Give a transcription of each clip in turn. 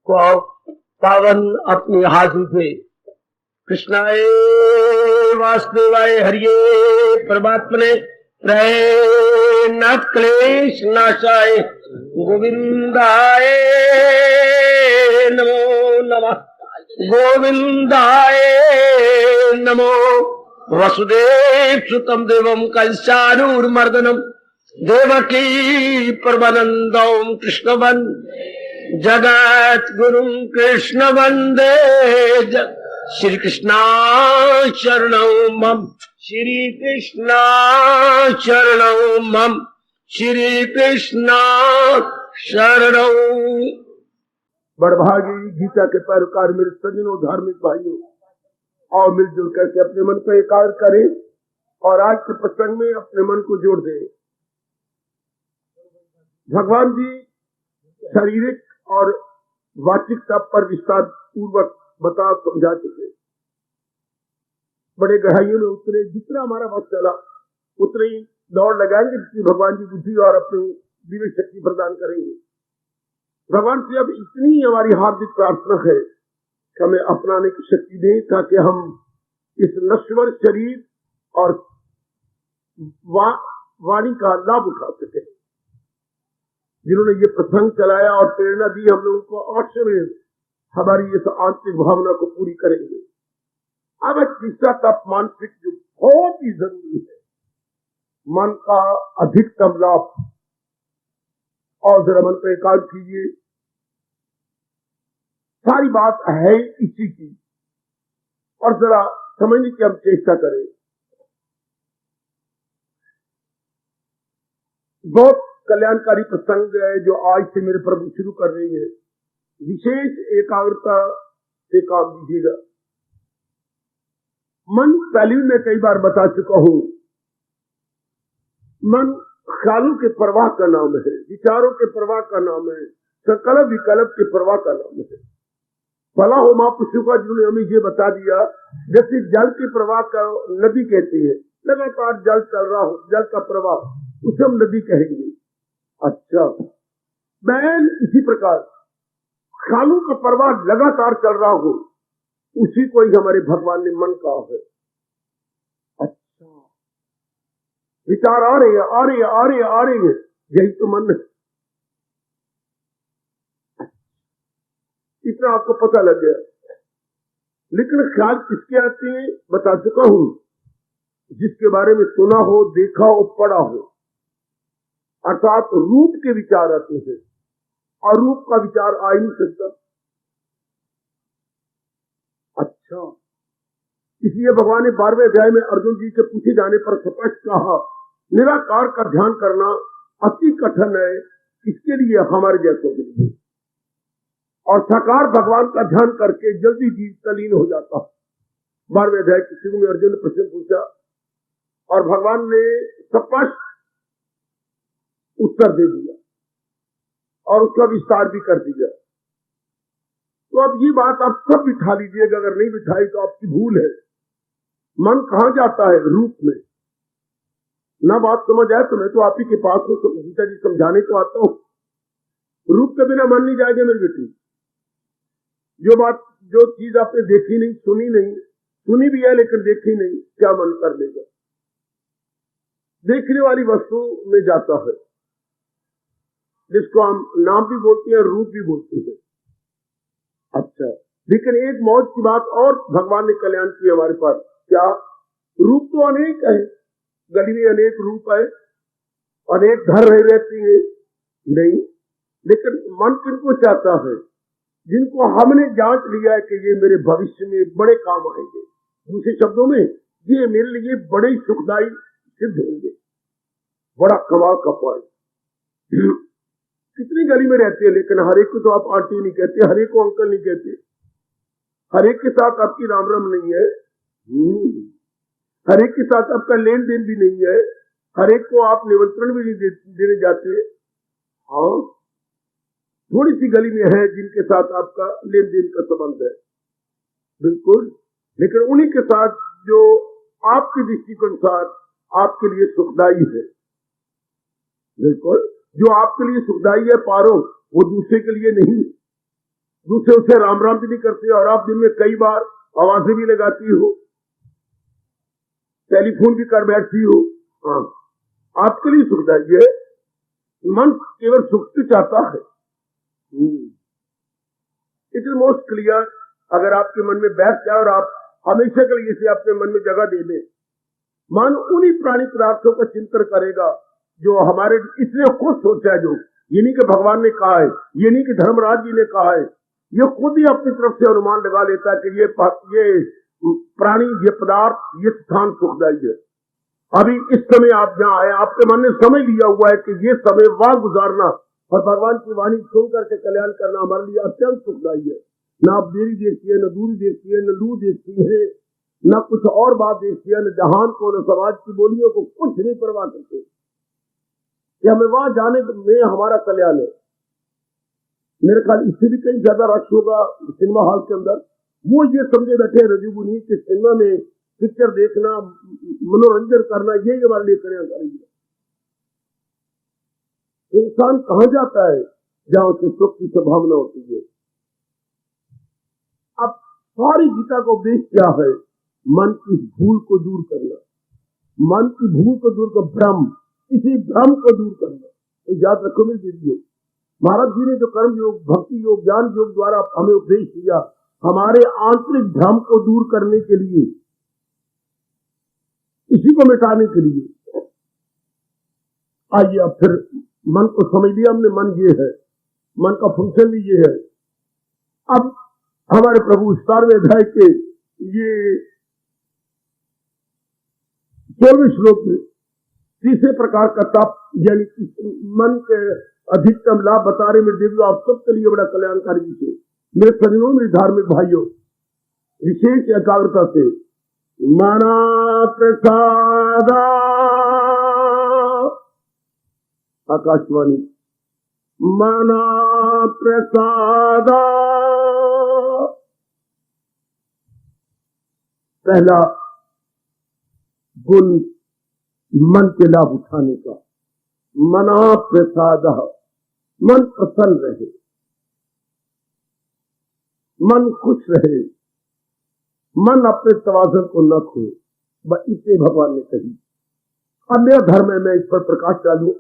को पावन अपनी हाथों से कृष्णाय वासुदेवाय हरिये परमात्मने नाथ क्लेश नाशाय गोविंदाय नमो नमः गोविंदाय नमो वसुदेव सुतम देवम कंसानूरमर्दनम देवकी परमानंदम कृष्ण वंदे जगत गुरु कृष्ण वंदे श्री कृष्णा शरणं मम श्री कृष्णा शरणं मम श्री कृष्णा शरणं। बड़भागी गीता के पैरोकार मेरे सज्जनों धार्मिक भाइयों, और मिलजुल करके अपने मन को एकाग्र करें और आज के प्रसंग में अपने मन को जोड़ दें। भगवान जी शारीरिक और वाचिक तप पर विस्तार पूर्वक बता समझा चुके, बड़े गहराइयों में उतरे। जितना हमारा वक्त चला उतने ही दौड़ लगाएंगे जितनी भगवान जी बुद्धि और अपनी दिव्य शक्ति प्रदान करेंगे। भगवान से अब इतनी हमारी हार्दिक प्रार्थना है कि हमें अपनाने की शक्ति दें, ताकि हम इस नश्वर शरीर और वाणी का लाभ उठा सके। जिन्होंने ये प्रसंग चलाया और प्रेरणा दी, हम लोगों को अवश्य में हमारी इस आंतरिक भावना को पूरी करेंगे। अब तीसरा तप मानसिक जो बहुत ही जरूरी है, मन का अधिकतम लाभ। और जरा मन को एकाग्र कीजिए, सारी बात है इसी की, और जरा समझने की हम चेष्टा करें। बहुत कल्याणकारी प्रसंग है जो आज से मेरे प्रभु शुरू कर रही है। विशेष एकाग्रता से काम दीजिएगा। मन पहले भी मैं कई बार बता चुका हूं, मन ख्यालों के प्रवाह का नाम है, विचारों के प्रवाह का नाम है, संकल्प विकल्प के प्रवाह का नाम है। भला हो महापुरुषों का जिन्होंने हमें ये बता दिया, जैसे जल के प्रवाह का नदी कहती है, लगातार जल चल रहा हो, जल का प्रवाह, उसे हम नदी कहेंगे। अच्छा, मैं इसी प्रकार ख्यालों का प्रवाह लगातार चल रहा हो, उसी को ही हमारे भगवान ने मन कहा है। अच्छा, विचार आ रहे हैं, आ रहे हैं, आ रहे हैं, आ रहे हैं, यही तो मन है। इतना आपको पता लग गया। लेकिन ख्याल किसके आते हैं बता चुका हूं, जिसके बारे में सुना हो, देखा हो, पढ़ा हो, अर्थात रूप के विचार आते हैं, और रूप का विचार आ ही नहीं सकता। अच्छा, इसलिए भगवान ने 12वें अध्याय में अर्जुन जी के पूछे जाने पर स्पष्ट कहा, निराकार का ध्यान करना अति कठिन है, इसके लिए हमारे जैसों के लिए, और साकार भगवान का ध्यान करके जल्दी जीव तलीन हो जाता। 12वें अध्याय के शुरू में अर्जुन ने प्रश्न पूछा और भगवान ने स्पष्ट उत्तर दे दिया और उसका विस्तार भी कर दिया। तो अब ये बात आप सब बिठा लीजिएगा, अगर नहीं बिठाई तो आपकी भूल है। मन कहां जाता है? रूप में। ना बात समझ आए तो मैं तो आप ही के पास हूं, गीता जी समझाने को आता हूं। रूप के बिना मन नहीं जाएगा मेरी बेटी। जो चीज आपने देखी नहीं, सुनी नहीं, सुनी भी है लेकिन देखी नहीं, क्या मन कर लेगा? देखने वाली वस्तु में जाता है, जिसको हम नाम भी बोलते हैं, रूप भी बोलते हैं। अच्छा, लेकिन एक मौज की बात और भगवान ने कल्याण की हमारे पास। क्या? रूप तो अनेक है, गली में अनेक रूप है, अनेक घर रहती है, नहीं, लेकिन मन किनको चाहता है? जिनको हमने जांच लिया है कि ये मेरे भविष्य में बड़े काम आएंगे। दूसरे शब्दों में, ये मेरे लिए बड़े सुखदायी सिद्ध होंगे। बड़ा कमाल का पॉइंट। कितनी गली में रहती है, लेकिन हर एक को तो आप आंटी नहीं कहते, हर एक को अंकल नहीं कहते, हर एक के साथ आपकी राम राम नहीं है, हर एक के साथ आपका लेन देन भी नहीं है, हर एक को आप निमंत्रण भी नहीं देने जाते। हाँ, थोड़ी सी गली में है जिनके साथ आपका लेन देन का संबंध है, बिल्कुल, लेकिन उन्हीं के साथ जो आपकी दृष्टि के अनुसार आपके लिए सुखदायी है। बिल्कुल, जो आपके लिए सुखदायी है पारो, वो दूसरे के लिए नहीं। दूसरे उसे राम राम भी नहीं करते, और आप दिन में कई बार आवाजें भी लगाती हो, टेलीफोन भी कर बैठती हो। हाँ, आपके लिए सुखदायी है। मन केवल सुख से चाहता है। It is most clear. अगर आपके मन में बैठ जाए और आप हमेशा के लिए इसे अपने मन में जगह दे दें, मन उन्हीं प्राणी पदार्थों का चिंतन करेगा जो हमारे, इसने खुद सोचा है, जो ये नहीं कि भगवान ने कहा है, ये नहीं कि धर्मराज जी ने कहा है, ये खुद ही अपनी तरफ से अनुमान लगा लेता है कि ये प्राणी, ये पदार्थ, ये स्थान सुखदायी है। अभी इस समय आप जहाँ आए, आपके मन ने समझ लिया हुआ है कि ये समय वहां गुजारना और भगवान की वाणी सुन करके कल्याण करना हमारे लिए अत्यंत सुखदायी है। न आप देरी देखती है, न दूरी देखती है, न लू देखती है, न कुछ और बात देखती है, न जहान को, न समाज की बोलियों को, कुछ नहीं परवाह करते कि हमें वहां जाने में हमारा कल्याण है। मेरे ख्याल इससे भी कहीं ज्यादा रश होगा सिनेमा हॉल के अंदर। वो ये समझे बैठे रजूगुनी कि सिनेमा में पिक्चर देखना, मनोरंजन करना, यही हमारे लिए कल्याणकारी है। इंसान कहां जाता है जहां उसे सुख की संभावना होती है। अब सारी गीता का उपदेश क्या है? मन की भूल को दूर करना, मन की भूल को दूर कर, भ्रम, इसी भ्रम को दूर करना। तो याद रखो मेरे दीदियों, महाराज जी ने जो कर्म योग, भक्ति योग, ज्ञान योग द्वारा हमें उपदेश दिया, हमारे आंतरिक भ्रम को दूर करने के लिए, इसी को मिटाने के लिए। आइए अब फिर मन को समझ लिया हमने, मन ये है, मन का फंक्शन भी ये है। अब हमारे प्रभु 17वें अध्याय के ये 16वें श्लोक में तीसरे प्रकार का तप, यानी मन के अधिकतम लाभ बता रहे। मेरे देवियों, आप सबके लिए बड़ा कल्याणकारी विषय। मेरे सज्जनों, मेरे धार्मिक भाइयों, विशेष एकाग्रता से मना प्रसादा, आकाशवाणी, मना प्रसादा, पहला गुण मन के लाभ उठाने का। मना प्रसाद, मन प्रसन्न रहे, मन खुश रहे, मन अपने तवाज़ुन को न खोए, बस इतने भगवान ने कही। अब मेरा धर्म है, मैं इस पर प्रकाश डालूं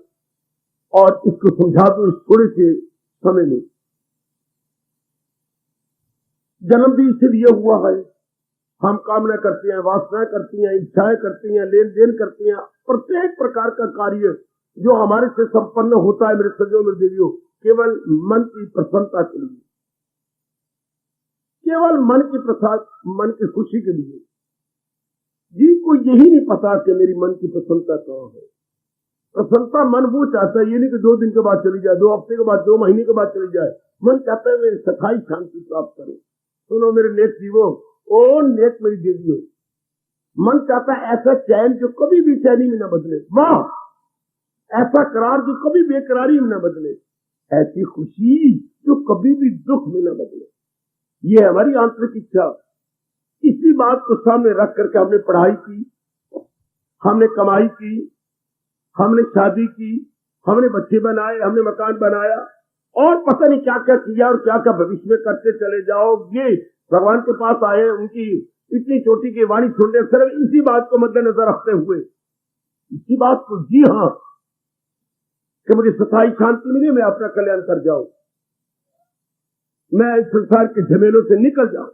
और इसको समझा दूं इस थोड़े से समय में। जन्म भी इसलिए हुआ है, हम कामना करते हैं, वासनाएं करती हैं, इच्छाएं करती हैं, लेन देन करती हैं। प्रत्येक प्रकार का कार्य जो हमारे से संपन्न होता है मेरे सज्जनों, मेरे देवियों, केवल मन की प्रसन्नता के लिए, केवल मन की प्रसाद, मन की खुशी के लिए। जी को यही नहीं पता कि मेरी मन की प्रसन्नता कहाँ है। प्रसन्नता मन वो चाहता है, ये नहीं कि 2 दिन के बाद चली जाए, 2 हफ्ते के बाद, 2 महीने के बाद चली जाए। मन चाहता है मैं स्थायी शांति प्राप्त करूं। सुनो मेरे नेक जीवो, ओ नेक मेरी देवियों, मन चाहता है ऐसा चैन जो कभी भी चैनी में न बदले, वाह, ऐसा करार जो कभी बेकरारी में न बदले, ऐसी खुशी जो कभी भी दुख में न बदले। ये हमारी आंतरिक इच्छा। इसी बात को सामने रख करके हमने पढ़ाई की, हमने कमाई की, हमने शादी की, हमने बच्चे बनाए, हमने मकान बनाया, और पता नहीं क्या क्या किया और क्या क्या भविष्य में करते चले जाओगे। भगवान के पास आए, उनकी इतनी चोटी की वाणी सुनने, सिर्फ इसी बात को मद्देनजर रखते हुए, इसी बात को, जी हाँ, कि मुझे स्थायी शांति मिले, मैं अपना कल्याण कर जाऊं, मैं इस संसार के झमेलों से निकल जाऊं।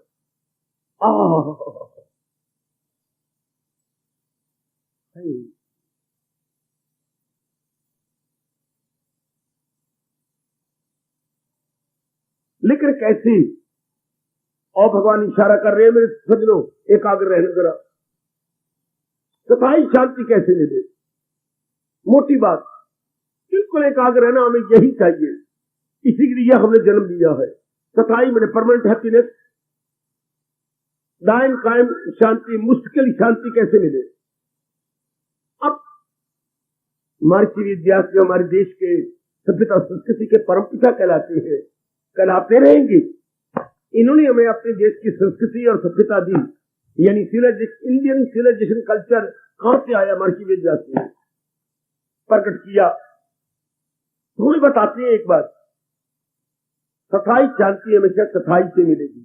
लेकिन कैसे? और भगवान इशारा कर रहे हैं मेरे सज्जनों, एकाग्र रहने जरा। स्थायी शांति कैसे मिले? मोटी बात, बिल्कुल एकाग्र रहना हमें यही चाहिए। इसी के लिए हमने जन्म लिया है। स्थायी मैंने परमानेंट हैप्पीनेस, दायम कायम शांति, मुश्किल शांति कैसे मिले? अब महर्षि व्यास जो हमारे देश के सभ्यता संस्कृति के परमपिता कहलाते हैं, कहलाते रहेंगे। इन्होंने हमें अपने देश की संस्कृति और सभ्यता दी, यानी इंडियन सिविलाइजेशन कल्चर कहां से आया, महर्षि व्यास ने प्रकट किया। तो हमें बताते हैं एक बात, स्थायी शांति हमेशा स्थायी से मिलेगी।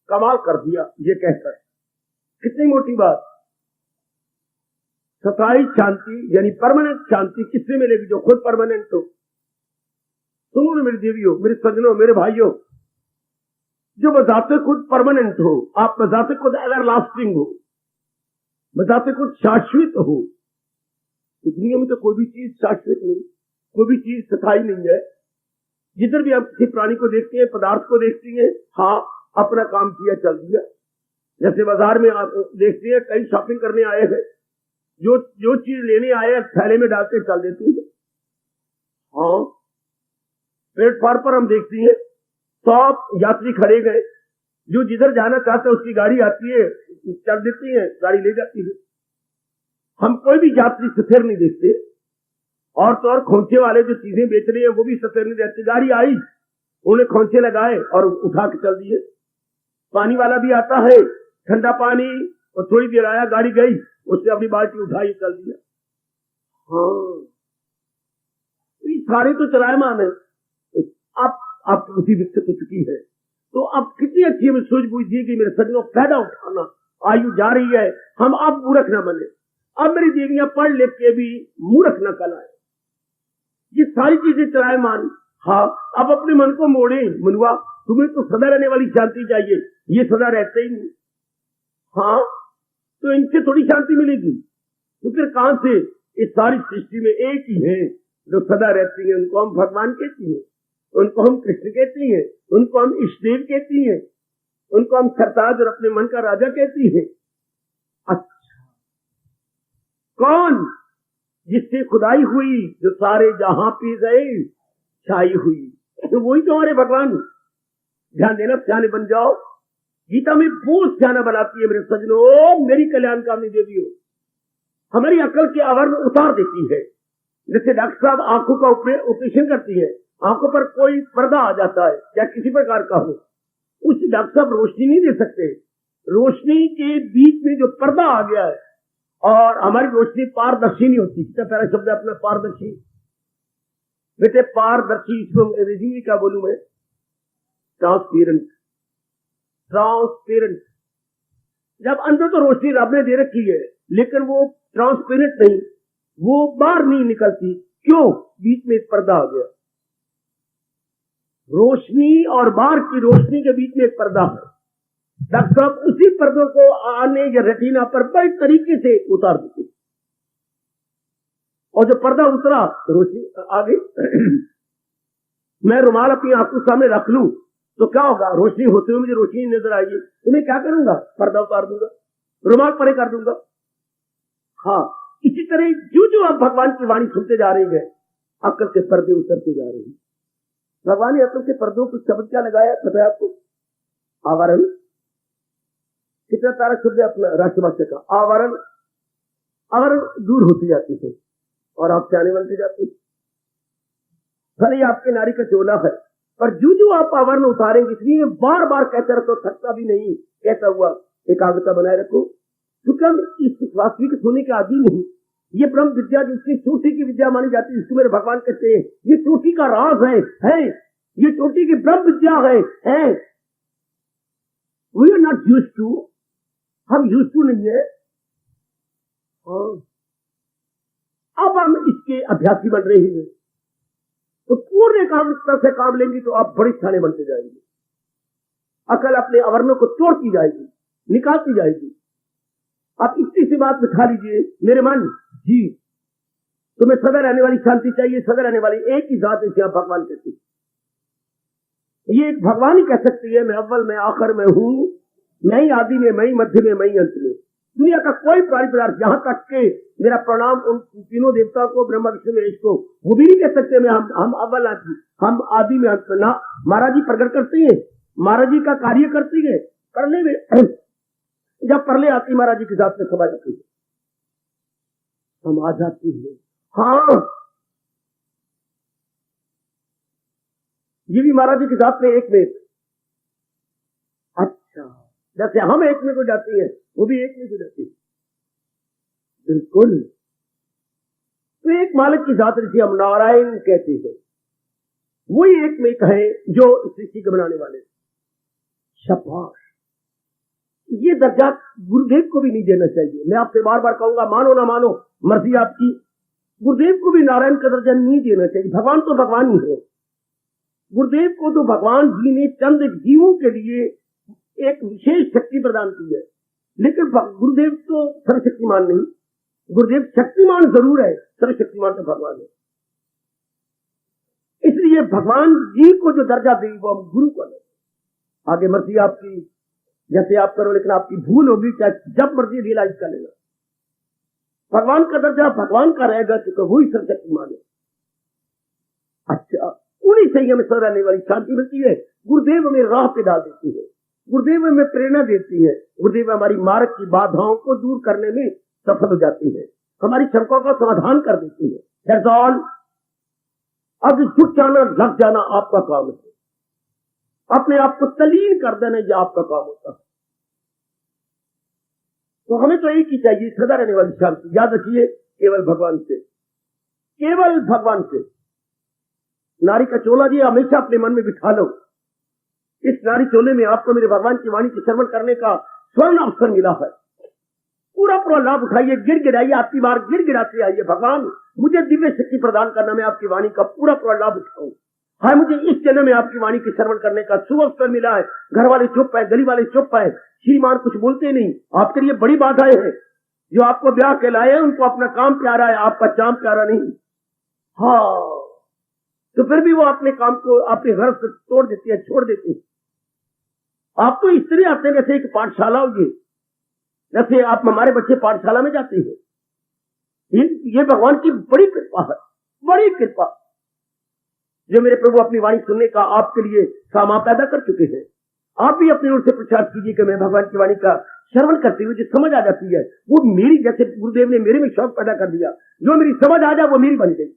कमाल कर दिया ये कहकर, कितनी मोटी बात। स्थायी शांति यानी परमानेंट शांति किससे मिलेगी? जो खुद परमानेंट हो। सुनो ना मेरी देवियों, मेरे सज्जनों, मेरे भाइयों, जो बजाते खुद परमानेंट हो, आप बजाते खुद एवर लास्टिंग हो, बजाते खुद शाश्वत हो। तो दुनिया में तो कोई भी चीज शाश्वत नहीं, कोई भी चीज स्थायी नहीं है। जिधर भी आप किसी प्राणी को देखते हैं, पदार्थ को देखते हैं, हाँ अपना काम किया चल दिया। जैसे बाजार में आप देखते हैं कई शॉपिंग करने आए हैं, जो चीज लेने आए हैं थैले में डाल के चल देते हैं। हाँ प्लेटफॉर्म पर हम देखते हैं सब यात्री खड़े गए, जो जिधर जाना चाहते हैं उसकी गाड़ी आती है, चल देती है, गाड़ी ले जाती है। हम कोई भी यात्री स्थिर नहीं देखते। और तो और खोंचे वाले जो चीजें बेच रहे हैं वो भी स्थिर नहीं रहते। गाड़ी आई, उन्हें खोंचे लगाए और उठा के चल दिए। पानी वाला भी आता है, ठंडा पानी, और थोड़ी देर आया, गाड़ी गई, उसने अपनी बाल्टी उठाई चल दिया। हाँ ये सारे तो चलायमान है। अब उसी विकसित हो चुकी है। तो अब कितनी अच्छी हमें सूझबूझ दी कि मेरे सज्जनों फायदा उठाना, आयु जा रही है, हम अब मूर्ख न बने। अब मेरी देवियां पढ़ लिख के भी मूर्ख न कहलाए। ये सारी चीजें चलायमान। हाँ अब अपने मन को मोड़े, मनुआ तुम्हें तो सदा रहने वाली शांति चाहिए, ये सदा रहते ही नहीं। हाँ तो इनसे थोड़ी शांति मिलेगी, तो फिर कहां से? इस सारी सृष्टि में एक ही है जो सदा रहती है, उनको हम भगवान कहती हैं, उनको हम कृष्ण कहती हैं, उनको हम इष्टदेव कहती हैं, उनको हम सरताज और अपने मन का राजा कहती हैं। अच्छा कौन? जिससे खुदाई हुई, जो सारे जहां पी गए छाई हुई, तो वही तो हमारे भगवान। ध्यान देना, सियाने बन जाओ। गीता में बहुत सियाना बनाती है मेरे सज्जनों, मेरी कल्याणकामी देवियों। हमारी अकल के आवरण उतार देती है। जैसे डॉक्टर साहब आंखों का ऑपरेशन करती है, आंखों पर कोई पर्दा आ जाता है या किसी प्रकार का हो, उस डॉक्टर साहब रोशनी नहीं दे सकते। रोशनी के बीच में जो पर्दा आ गया है, और हमारी रोशनी पारदर्शी नहीं होती। कितना प्यारा शब्द है अपना, पारदर्शी। बेटे पारदर्शी इसको अंग्रेजी में क्या बोलूं मैं? ट्रांसपेरेंट। ट्रांसपेरेंट। जब अंदर तो रोशनी रब ने दे रखी है, लेकिन वो ट्रांसपेरेंट नहीं, वो बाहर नहीं निकलती। क्यों? बीच में एक पर्दा आ गया। रोशनी और बाहर की रोशनी के बीच में एक पर्दा है। डॉक्टर साहब उसी पर्दों को आने या रेटिना पर बड़े तरीके से उतार देते, और जो पर्दा उतरा तो रोशनी आ गई। मैं रुमाल अपनी आंखों के सामने रख लूं तो क्या होगा? रोशनी होते हुए मुझे रोशनी नजर आएगी, तो मैं क्या करूंगा? पर्दा उतार दूंगा, रुमाल परे कर दूंगा। हाँ इसी तरह जो आप भगवान की वाणी सुनते जा रहे हैं, अक्ल के पर्दे उतरते जा रहे हैं। भगवान ने अक्ल के पर्दों को शब्द क्या लगाया पता है आपको? आवरण। कितना तारा शब्द है अपना राष्ट्रभाषा का, आवरण। आवरण दूर होती जाती है और आप सियाने बनते जाते हैं। भले ही आपके नारी का चोला है, पर जो आप आवरण उतारेंगे, इसलिए बार बार कहते रखो, थकता भी नहीं, कहता हुआ एकाग्रता बनाए रखो। क्योंकि हम इस वास्तविक सोने के आदि नहीं। ये ब्रह्म विद्या जिसकी चोटी की विद्या मानी जाती है, इसको मेरे भगवान कहते हैं ये चोटी का राज है, ये चोटी की ब्रह्म विद्या है। We are not used to, हम यूज्ड टू नहीं है। अब हम इसके अभ्यासी बन रहे हैं, तो पूर्ण एकाग्रता से काम लेंगे तो आप बड़े सियाने बनते जाएंगे। अकल अपने आवरणों को तोड़ती जाएगी, निकालती जाएगी। आप इतनी सी बात बिठा लीजिए, मेरे मन जी तुम्हें सदा रहने वाली शांति चाहिए, सदा रहने वाली एक ही जात है, भगवान कहती है। ये एक भगवान ही कह सकती है, मैं अव्वल, मैं आखिर में हूं, मैं ही आदि में, मैं ही मध्य में, मैं ही अंत में। दुनिया का कोई प्राणी पदार्थ, यहां तक के मेरा प्रणाम उन तीनों देवता को, ब्रह्मा विष्णु महेश को, वो भी नहीं कह सकते मैं हम अव्वल आदि, हम आदि में अंत में ना। महाराज जी प्रकट करती है, महाराज जी का कार्य करती है। परले में जब परले आती महाराज जी के साथ में सभा जाती है, हम आ जाती है। हाँ ये भी महाराज जी के साथ में एक में। अच्छा जैसे हम एक में को जाती है, वो भी एक में को जाती है। बिल्कुल। तो एक मालिक की जात जिसे हम नारायण कहते हैं, वही एक में एक है जो सृष्टि को बनाने वाले। शाबाश, ये दर्जा गुरुदेव को भी नहीं देना चाहिए। मैं आपसे बार बार कहूंगा, मानो ना मानो मर्जी आपकी, गुरुदेव को भी नारायण का दर्जा नहीं देना चाहिए। भगवान तो भगवान ही है। गुरुदेव को तो भगवान जी ने चंद जीवों के लिए एक विशेष शक्ति प्रदान की है, लेकिन गुरुदेव तो सर्वशक्तिमान नहीं। गुरुदेव शक्तिमान जरूर है, सर्वशक्तिमान तो भगवान है। इसलिए भगवान जी को जो दर्जा दी वो हम गुरु को दें। आगे मर्जी आपकी, जैसे आप करो, लेकिन आपकी भूल होगी, चाहे जब मर्जी रियलाइज कर लेना। भगवान का दर्जा भगवान का रहेगा क्योंकि वही सर्वशक्तिमान है। अच्छा, उन्हीं से ही हमें सदा रहने वाली शांति मिलती है। गुरुदेव हमें राह पे डाल देती है, गुरुदेव हमें प्रेरणा देती है, गुरुदेव हमारी मार्ग की बाधाओं को दूर करने में सफल हो जाती है, हमारी शंकाओं का समाधान कर देती है। That's all. अब झुक जाना, लग जाना आपका काम है। अपने आप को तलीन कर देना ये आपका काम होता है। तो हमें तो एक ही चाहिए, सदा रहने वाली शांति। याद रखिए, केवल भगवान से, केवल भगवान से। नारी का चोला जी हमेशा अपने मन में बिठा लो। इस नारी चोले में आपको मेरे भगवान की वाणी की श्रवण करने का स्वर्ण अवसर मिला है। पूरा पूरा लाभ उठाइए, गिड़गिड़ाइए, आपकी बार गिड़गिड़ाते आइए, भगवान मुझे दिव्य शक्ति प्रदान करना, मैं आपकी वाणी का पूरा पूरा लाभ उठाऊं। हाय, मुझे इस जन्म में आपकी वाणी की श्रवण करने का शुभ अवसर मिला है। घर वाले चुप है, गली वाले चुप है, श्रीमान कुछ बोलते नहीं, आपके लिए बड़ी बाधाएं हैं। जो आपको ब्याह के लाए हैं उनको अपना काम प्यारा है, आपका चाम प्यारा नहीं। हाँ, तो फिर भी वो अपने काम को, अपने घर से तोड़ देती है, छोड़ देती है। आप तो इस तरह आते हैं जैसे एक पाठशाला होगी, जैसे आप हमारे बच्चे पाठशाला में जाते हैं। ये भगवान की बड़ी कृपा है, बड़ी कृपा, जो मेरे प्रभु अपनी वाणी सुनने का आपके लिए सामा पैदा कर चुके हैं। आप भी अपनी ओर से प्रचार कीजिए कि मैं भगवान की वाणी का श्रवण करते हुए जो समझ आ जाती है वो मेरी, जैसे गुरुदेव ने मेरे में शौक पैदा कर दिया, जो मेरी समझ आ जाए वो मेरी बन गई।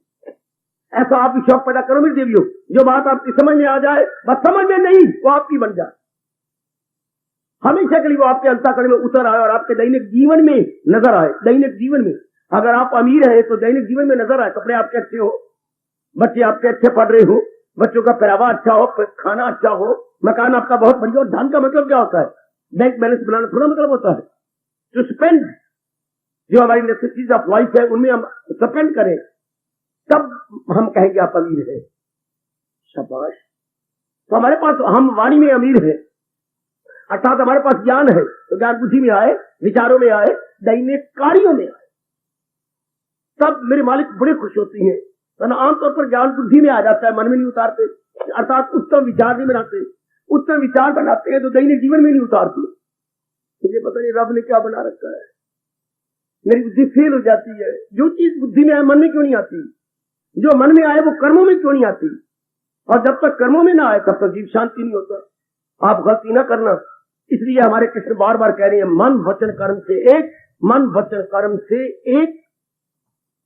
ऐसा आप भी शौक पैदा करो मेरे देवियों, जो बात आपकी समझ में आ जाए, बस समझ में नहीं, वो आपकी बन जाए। हमेशा के लिए वो आपके अंतःकरण में उतर आए और आपके दैनिक जीवन में नजर आए। दैनिक जीवन में अगर आप अमीर हैं तो दैनिक जीवन में नजर आए। कपड़े आपके अच्छे हो, बच्चे आपके अच्छे पढ़ रहे हो, बच्चों का पहनावा अच्छा हो, खाना अच्छा हो, मकान आपका बहुत बढ़िया। और धन का मतलब क्या होता है? बैंक बैलेंस बनाना थोड़ा मतलब होता है। टू स्पेंड, जो हमारी नेसेसिटीज ऑफ लाइफ है उनमें हम स्पेंड करें, तब हम कहेंगे आप अमीर है। शाबाश। तो हमारे पास, हम वाणी में अमीर है, अर्थात हमारे पास ज्ञान है, तो ज्ञान बुद्धि में आए, विचारों में आए, दैनिक कार्यों में आए, तब मेरे मालिक बड़े खुश होती हैं। वरना आमतौर पर ज्ञान बुद्धि में आ जाता है, मन में नहीं उतारते, अर्थात उत्तम विचार नहीं बनाते। उत्तम विचार बनाते हैं तो दैनिक जीवन में नहीं उतारते। मुझे पता नहीं रब ने क्या बना रखा है, मेरी बुद्धि फेल हो जाती है। जो चीज बुद्धि में आए मन में क्यों नहीं आती, जो मन में आए वो कर्मों में क्यों नहीं आती, और जब तक कर्मों में ना आए तब तक जीव शांति नहीं होता। आप गलती ना करना। इसलिए हमारे कृष्ण बार बार कह रहे हैं, मन वचन कर्म से एक, मन वचन कर्म से एक,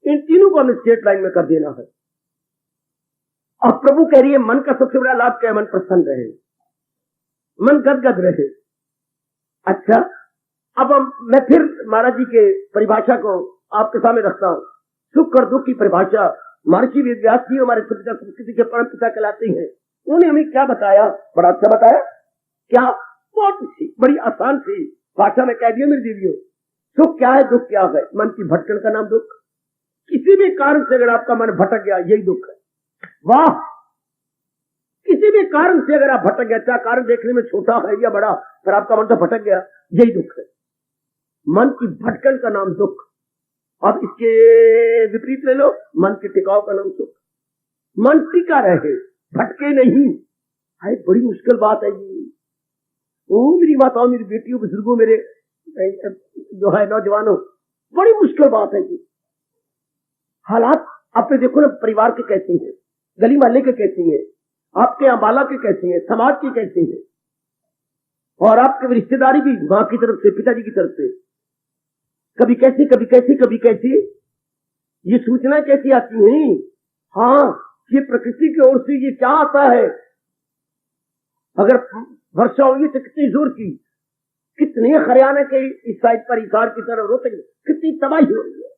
इन तीनों को हमें स्ट्रेट लाइन में कर देना है। और प्रभु कह रही है, मन का सबसे बड़ा लाभ क्या है? मन प्रसन्न रहे, मन गदगद रहे। अच्छा, अब मैं फिर महाराज जी के परिभाषा को आपके सामने रखता हूं। सुख और दुख की परिभाषा महर्षि वेद व्यास जी हमारे संस्कृति के परम पिता कहलाते हैं। उन्होंने हमें क्या बताया? बड़ा अच्छा बताया। क्या? बहुत अच्छी, बड़ी आसान सी भाषा में कह दिया मेरी देवियों। सुख क्या है, दुख क्या है? मन की भटकन का नाम दुख। किसी भी कारण से अगर आपका मन भटक गया, यही दुख है। वाह! किसी भी कारण से अगर आप भटक गया, चाहे कारण देखने में छोटा है या बड़ा, पर आपका मन तो भटक गया, यही दुख है। मन की भटकन का नाम दुख। अब इसके विपरीत ले लो, मन के टिकाव का नाम सुख। मन टिका रहे, भटके नहीं। हाय, बड़ी मुश्किल बात है ये। ओ मेरी माताओं, मेरी बेटियों, बुजुर्गों, मेरे जो है नौजवानों, बड़ी मुश्किल बात है ये। हालात आप देखो ना, परिवार के कैसे हैं, गली मोहल्ले के कैसे हैं, आपके अम्बाला के कैसे हैं, समाज के कैसे हैं, और आपके रिश्तेदारी भी माँ की तरफ से, पिताजी की तरफ से, कभी कैसी कभी कैसी कभी कैसी, ये सूचना कैसी आती है? हाँ, ये प्रकृति की ओर से ये क्या आता है? अगर वर्षा होगी तो कितनी जोर की, कितने हरियाणा के इस साइड पर हिसार की तरफ रोहतक कितनी तबाही हो रही है।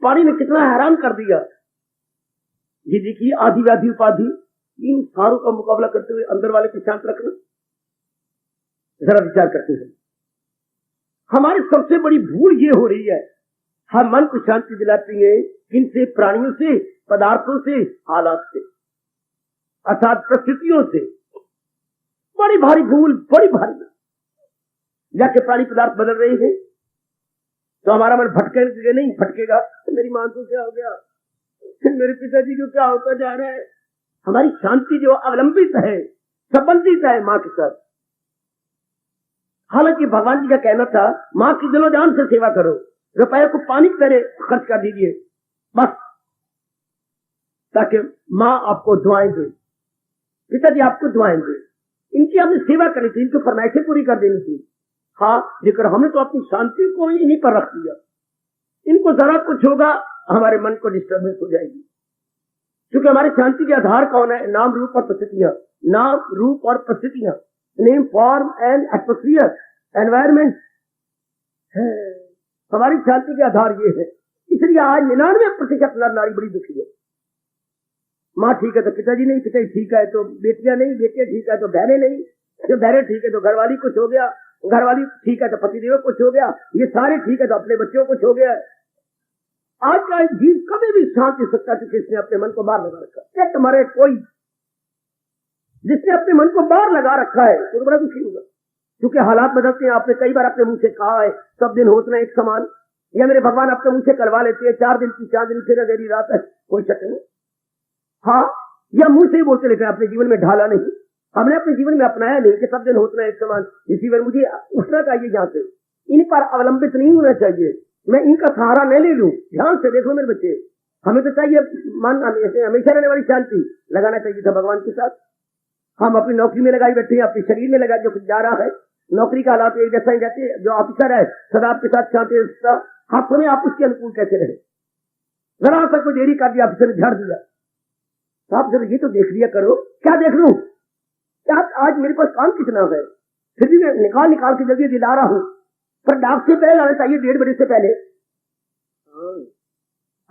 पानी ने कितना हैरान कर दिया। ये देखिए आदि व्याधि उपाधि, इन सारों का मुकाबला करते हुए अंदर वाले को शांत रखना। जरा विचार करते हैं, हमारी सबसे बड़ी भूल ये हो रही है, हम मन को शांति दिलाते हैं किनसे? प्राणियों से, पदार्थों से, हालात से, अर्थात परिस्थितियों से। बड़ी भारी भूल, बड़ी भारी। जाके प्राणी पदार्थ बदल रहे हैं तो हमारा मन भटकेगा नहीं? भटकेगा। मेरी मां को क्या हो गया, मेरे पिताजी को क्या होता जा रहा है? हमारी शांति जो अवलंबित है, संबंधित है मां के साथ। हालांकि भगवान जी का कहना था, मां की दिलो जान से सेवा करो, रुपये को पानी की तरह खर्च कर दीजिए बस, ताकि मां आपको दुआएं दे, पिताजी आपको दुआएं दे। इनकी हमने सेवा करी थी, इनको फरमाइशें पूरी कर देनी थी। हाँ, लेकिन हमने तो अपनी शांति को इन्हीं पर रख दिया। इनको जरा कुछ होगा हमारे मन को डिस्टर्बेंस हो जाएगी, क्योंकि हमारी शांति के आधार कौन है? नाम, रूप और परिस्थितियां। नाम, रूप और परिस्थितियां, name, form and atmosphere, environment है। हमारी शांति के आधार ये है। इसलिए आज 99% नर नारी बड़ी दुखी है। माँ ठीक है तो पिताजी नहीं, पिताजी ठीक है तो बेटियां नहीं, बेटियां ठीक है तो बहनें नहीं, जो बहनें ठीक है तो घरवाली कुछ हो गया, घरवाली ठीक है तो पतिदेव कुछ हो गया, ये सारे ठीक है तो अपने बच्चों कुछ हो गया। आज का जीव कभी भी शांत नहीं सकता क्योंकि इसने अपने मन को बाहर लगा रखा है। तुम्हारे कोई जिसने अपने मन को बाहर लगा रखा है तो बड़ा दुखी होगा, क्योंकि हालात बदलते हैं। आपने कई बार अपने मुंह से कहा है सब दिन होते हैं एक समान, या मेरे भगवान अपने मुंह से करवा लेते हैं 4 दिन की 4 दिन फिर अंधेरी रात है, कोई शक नहीं। हाँ, या मुंह से ही बोलते लेकिन अपने जीवन में ढाला नहीं, हमने अपने जीवन में अपनाया नहीं कि सब दिन होते हैं एक समान। इसी बार मुझे उठना चाहिए यहाँ से, इन पर अवलंबित नहीं होना चाहिए, मैं इनका सहारा नहीं ले लूं। ध्यान से देखो मेरे बच्चे, हमें तो चाहिए मन हमेशा रहने वाली शांति लगाना चाहिए था भगवान के साथ। हम अपनी नौकरी में लगाई बैठे हैं, अपने शरीर में लगा जो कुछ जा रहा है, नौकरी का हालात एक जैसा ही रहते हैं। जो ऑफिसर है सदा आपके साथ शांति, हर समय आप उसके अनुकूल कैसे रहे? जरा सा कोई देरी कर दिया, ऑफिसर ने झाड़ दिया, तो आप जरा ये तो देख लिया करो। क्या देख लूं? क्या आज मेरे पास काम कितना है, फिर भी मैं निकाल के जल्दी दिला रहा हूं, पर डाक से पहले आना चाहिए 1.5 बजे से पहले।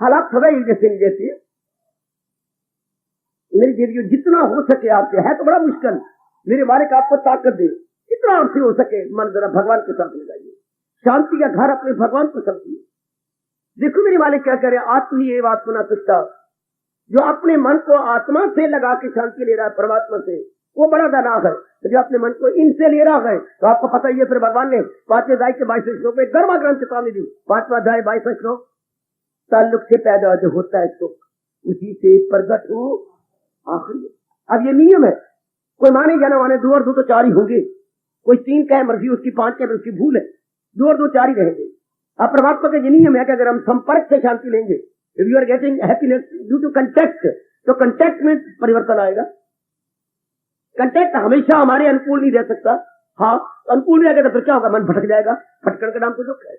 हालात सदा जैसे मेरी देवी जितना हो सके आपसे, है तो बड़ा मुश्किल, मेरे मालिक आपको ताकत दे, जितना आपसे हो सके मन जरा भगवान के साथ लगाइए। शांति का घर अपने भगवान को समझिए। देखो मेरे मालिक क्या करे, आत्मीय आत्मना तुष्टा, जो अपने मन को आत्मा से लगा के शांति ले रहा है परमात्मा से, वो बड़ा दानाग है। तो जो अपने मन को इनसे ले रहा है, तो आपको पता ही है फिर भगवान ने 5वें अध्याय के 22वें श्लोक में गर्मा ग्रंथ चेतावनी दी। 5वां अध्याय 22वां श्लोक, ताल्लुक से पैदा जो होता है सुख उसी से प्रगट हो आखिरी। अब ये नियम है, कोई माने या ना माने 2 और 2 तो 4 ही होंगे, कोई 3 कहे मर्जी उसकी, 5 कहे उसकी भूल है, 2 और 2 4 ही रहेंगे। अब परमात्मा का ये नियम है कि अगर हम संपर्क से शांति लेंगे, if you are getting happiness due to contact, तो कंटेक्ट में परिवर्तन आएगा। कंटेक्ट हमेशा हमारे अनुकूल नहीं रह सकता। हाँ, अनुकूल नहीं आएगा तो फिर क्या होगा? मन भटक जाएगा, भटकन का नाम तो दुख है।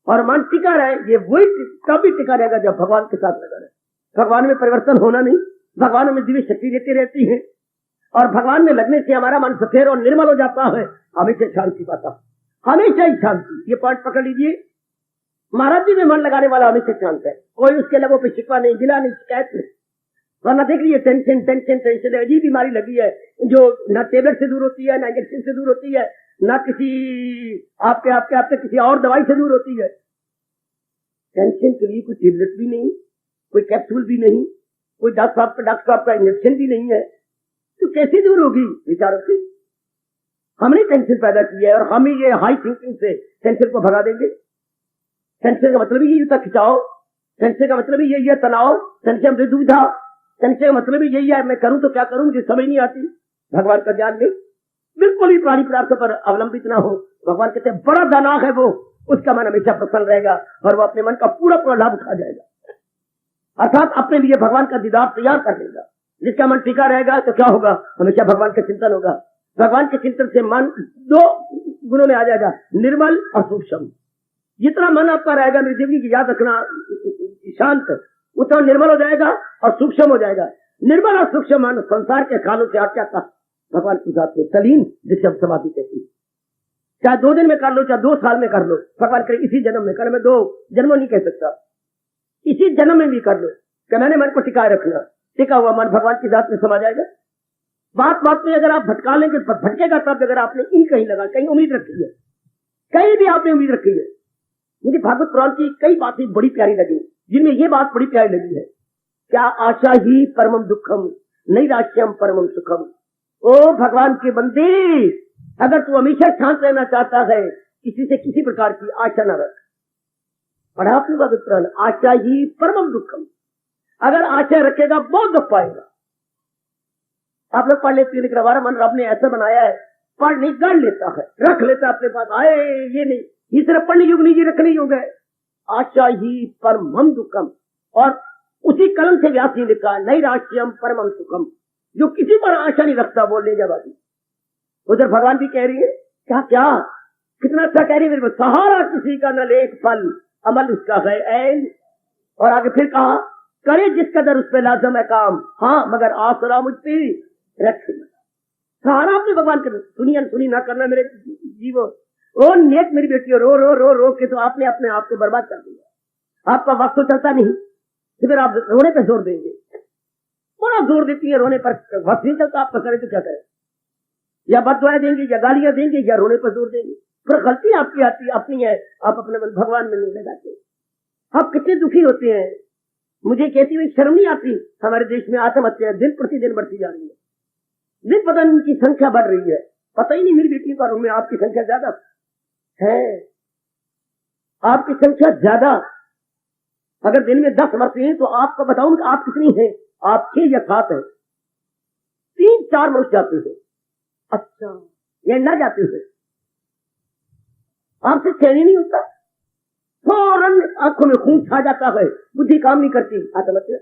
और मन टिका रहे, ये वही तभी टिका रहेगा जब भगवान के साथ लगा रहे। भगवान में परिवर्तन होना नहीं, भगवान में दिव्य शक्ति देती रहती है, और भगवान में लगने से हमारा मन सफेद और निर्मल हो जाता है, हमेशा शांति पाता, हमेशा ही शांति। ये पॉइंट पकड़ लीजिए, महाराज जी में मन लगाने वाला हमेशा शांत है, कोई उसके लबों पे शिकवा नहीं, गिला नहीं, शिकायत नहीं। वरना देख लीजिए टेंशन टेंशन टेंशन, अजीब बीमारी लगी है जो न टेबलेट से दूर होती है, न इंजेक्शन से दूर होती है, न किसी आपके किसी और दवाई से दूर होती है। टेंशन के लिए कोई टेबलेट भी नहीं, कोई कैप्सूल भी नहीं, कोई डॉक्टर साहब का इंजेक्शन भी नहीं है, तो कैसे दूर होगी विचारों से? हमने टेंशन पैदा की है और हम ही ये हाई थिंकिंग से टेंशन को भगा देंगे। टेंशन का मतलब ही ये खिंचाव, टेंशन का मतलब ही यही है तनाव, टेंशन में दुविधा, टेंशन का मतलब ही यही है मैं करूं तो क्या करूं, मुझे समझ नहीं आती। भगवान का ज्ञान नहीं, बिल्कुल ही प्राणी पदार्थों पर अवलंबित ना हो। भगवान कहते हैं बड़ा दानाग है वो, उसका मन हमेशा प्रसन्न रहेगा और वो अपने मन का पूरा लाभ उठा जाएगा, अर्थात अपने लिए भगवान का दीदार तैयार कर लेगा। जिसका मन टिका रहेगा तो क्या होगा? हमेशा भगवान का चिंतन होगा। भगवान के चिंतन से मन 2 गुणों में आ जाएगा, निर्मल और सूक्ष्म। जितना मन आपका रहेगा मेरी देवी की याद रखना शांत, उतना निर्मल हो जाएगा और सूक्ष्म हो जाएगा। निर्मल और सूक्ष्म मन संसार के ख्यालों से हट जाता भगवान की जात में तलीन, जिसे हम समाधि कहते हैं। चाहे 2 दिन में कर लो, चाहे 2 साल में कर लो, भगवान करे इसी जन्म में कर, मैं 2 जन्मों नहीं कह सकता, इसी जन्म में भी कर लो, कि मैंने मन को टिकाए रखना, टिका हुआ मन भगवान की जात में समा जाएगा। बात बात में अगर आप भटका लेंगे, भटकेगा तब अगर आपने ई कहीं लगा, कहीं उम्मीद रखी है, कहीं भी आपने उम्मीद रखी है। मुझे भागवत पुराण की कई बातें बड़ी प्यारी लगी, जिनमें ये बात बड़ी प्यारी लगी है, क्या आशा ही परमम दुखम नैराश्यम परमम सुखम। ओ भगवान के बंदे, अगर तू हमेशा शांत रहना चाहता है, किसी से किसी प्रकार की आशा न रख। पढ़ा आपने भागवत पुराण, आशा ही परमम दुखम। अगर आशा रखेगा बहुत दुख पाएगा। आप लोग पढ़ लेते हैं, लेकिन हमारा मन रब ने ऐसा बनाया है, पढ़ नहीं गढ़ लेता है, रख लेता अपने पास। आए ये नहीं, ये सिर्फ पढ़ने युग नहीं, ये रखने युग है। आशा ही परमम दुखम। और उसी कलम से व्यास ने लिखा, नैराश्यम परमम सुखम। जो किसी पर आशा नहीं रखता वो ले जावादी। उधर भगवान भी कह रही है, क्या क्या कितना अच्छा कह रही है, सहारा किसी का न लेख फल, अमल उसका है ऐन। और आगे फिर कहा, करे जिस कदर उस पे लाजम है काम, हाँ मगर आसरा मुझ पे रखे। सहारा अपने भगवान कर, सुनी अनसुनी ना करना मेरे जीवो। ओ नेक मेरी बेटी, रो रो रो रो के तो आपने अपने आप को बर्बाद कर दिया। आपका वक्त तो चलता नहीं, फिर आप रोने पे जोर देंगे। बड़ा जोर देती है रोने पर, वक्त नहीं चलता, आपका करे तो क्या करें? या बददुआएं देंगे, या गालियां देंगे, या रोने पर जोर देंगे। पर गलती आपकी आती अपनी है, आप अपने मन भगवान में नहीं लगाते। आप कितने दुखी होते हैं। मुझे कहती हुई शर्म नहीं आती, हमारे देश में आत्महत्या दिन प्रतिदिन बढ़ती जा रही है, दिन पता नहीं की संख्या बढ़ रही है। पता ही नहीं मेरी बेटी का रूम में आपकी संख्या ज्यादा है, आपकी संख्या ज्यादा। अगर दिन में 10 मरते हैं तो आपको बताऊं कि आप कितनी हैं? आप 6 या 7 हैं। 3-4 मनुष्य जाते हैं। अच्छा, ये न जाते हैं, आपसे चैन ही नहीं होता, फौरन आंखों में खून छा जाता है, बुद्धि काम नहीं करती, आत्महत्या।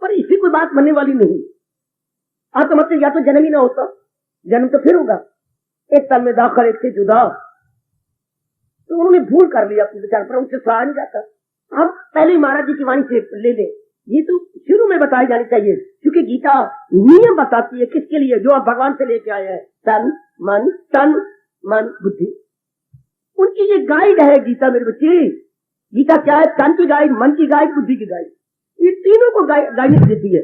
पर इसी कोई बात बनने वाली नहीं। आत्महत्या या तो जन्म ही ना होता, जन्म तो फिर होगा, एक तन में दाखिल एक से जुदा। तो उन्होंने भूल कर लिया अपने विचार पर, उनसे सहा नहीं जाता। हम पहले महाराज जी की वाणी से ले लें, ये तो शुरू में बताई जानी चाहिए, क्योंकि गीता नियम बताती है किसके लिए, जो आप भगवान से लेके आए हैं, तन मन बुद्धि। उनकी ये गाइड है गीता मेरे बच्चे। गीता क्या है? तन की गाइड, मन की गाइड, बुद्धि की गाइड। ये तीनों को गाइडेंस देती है,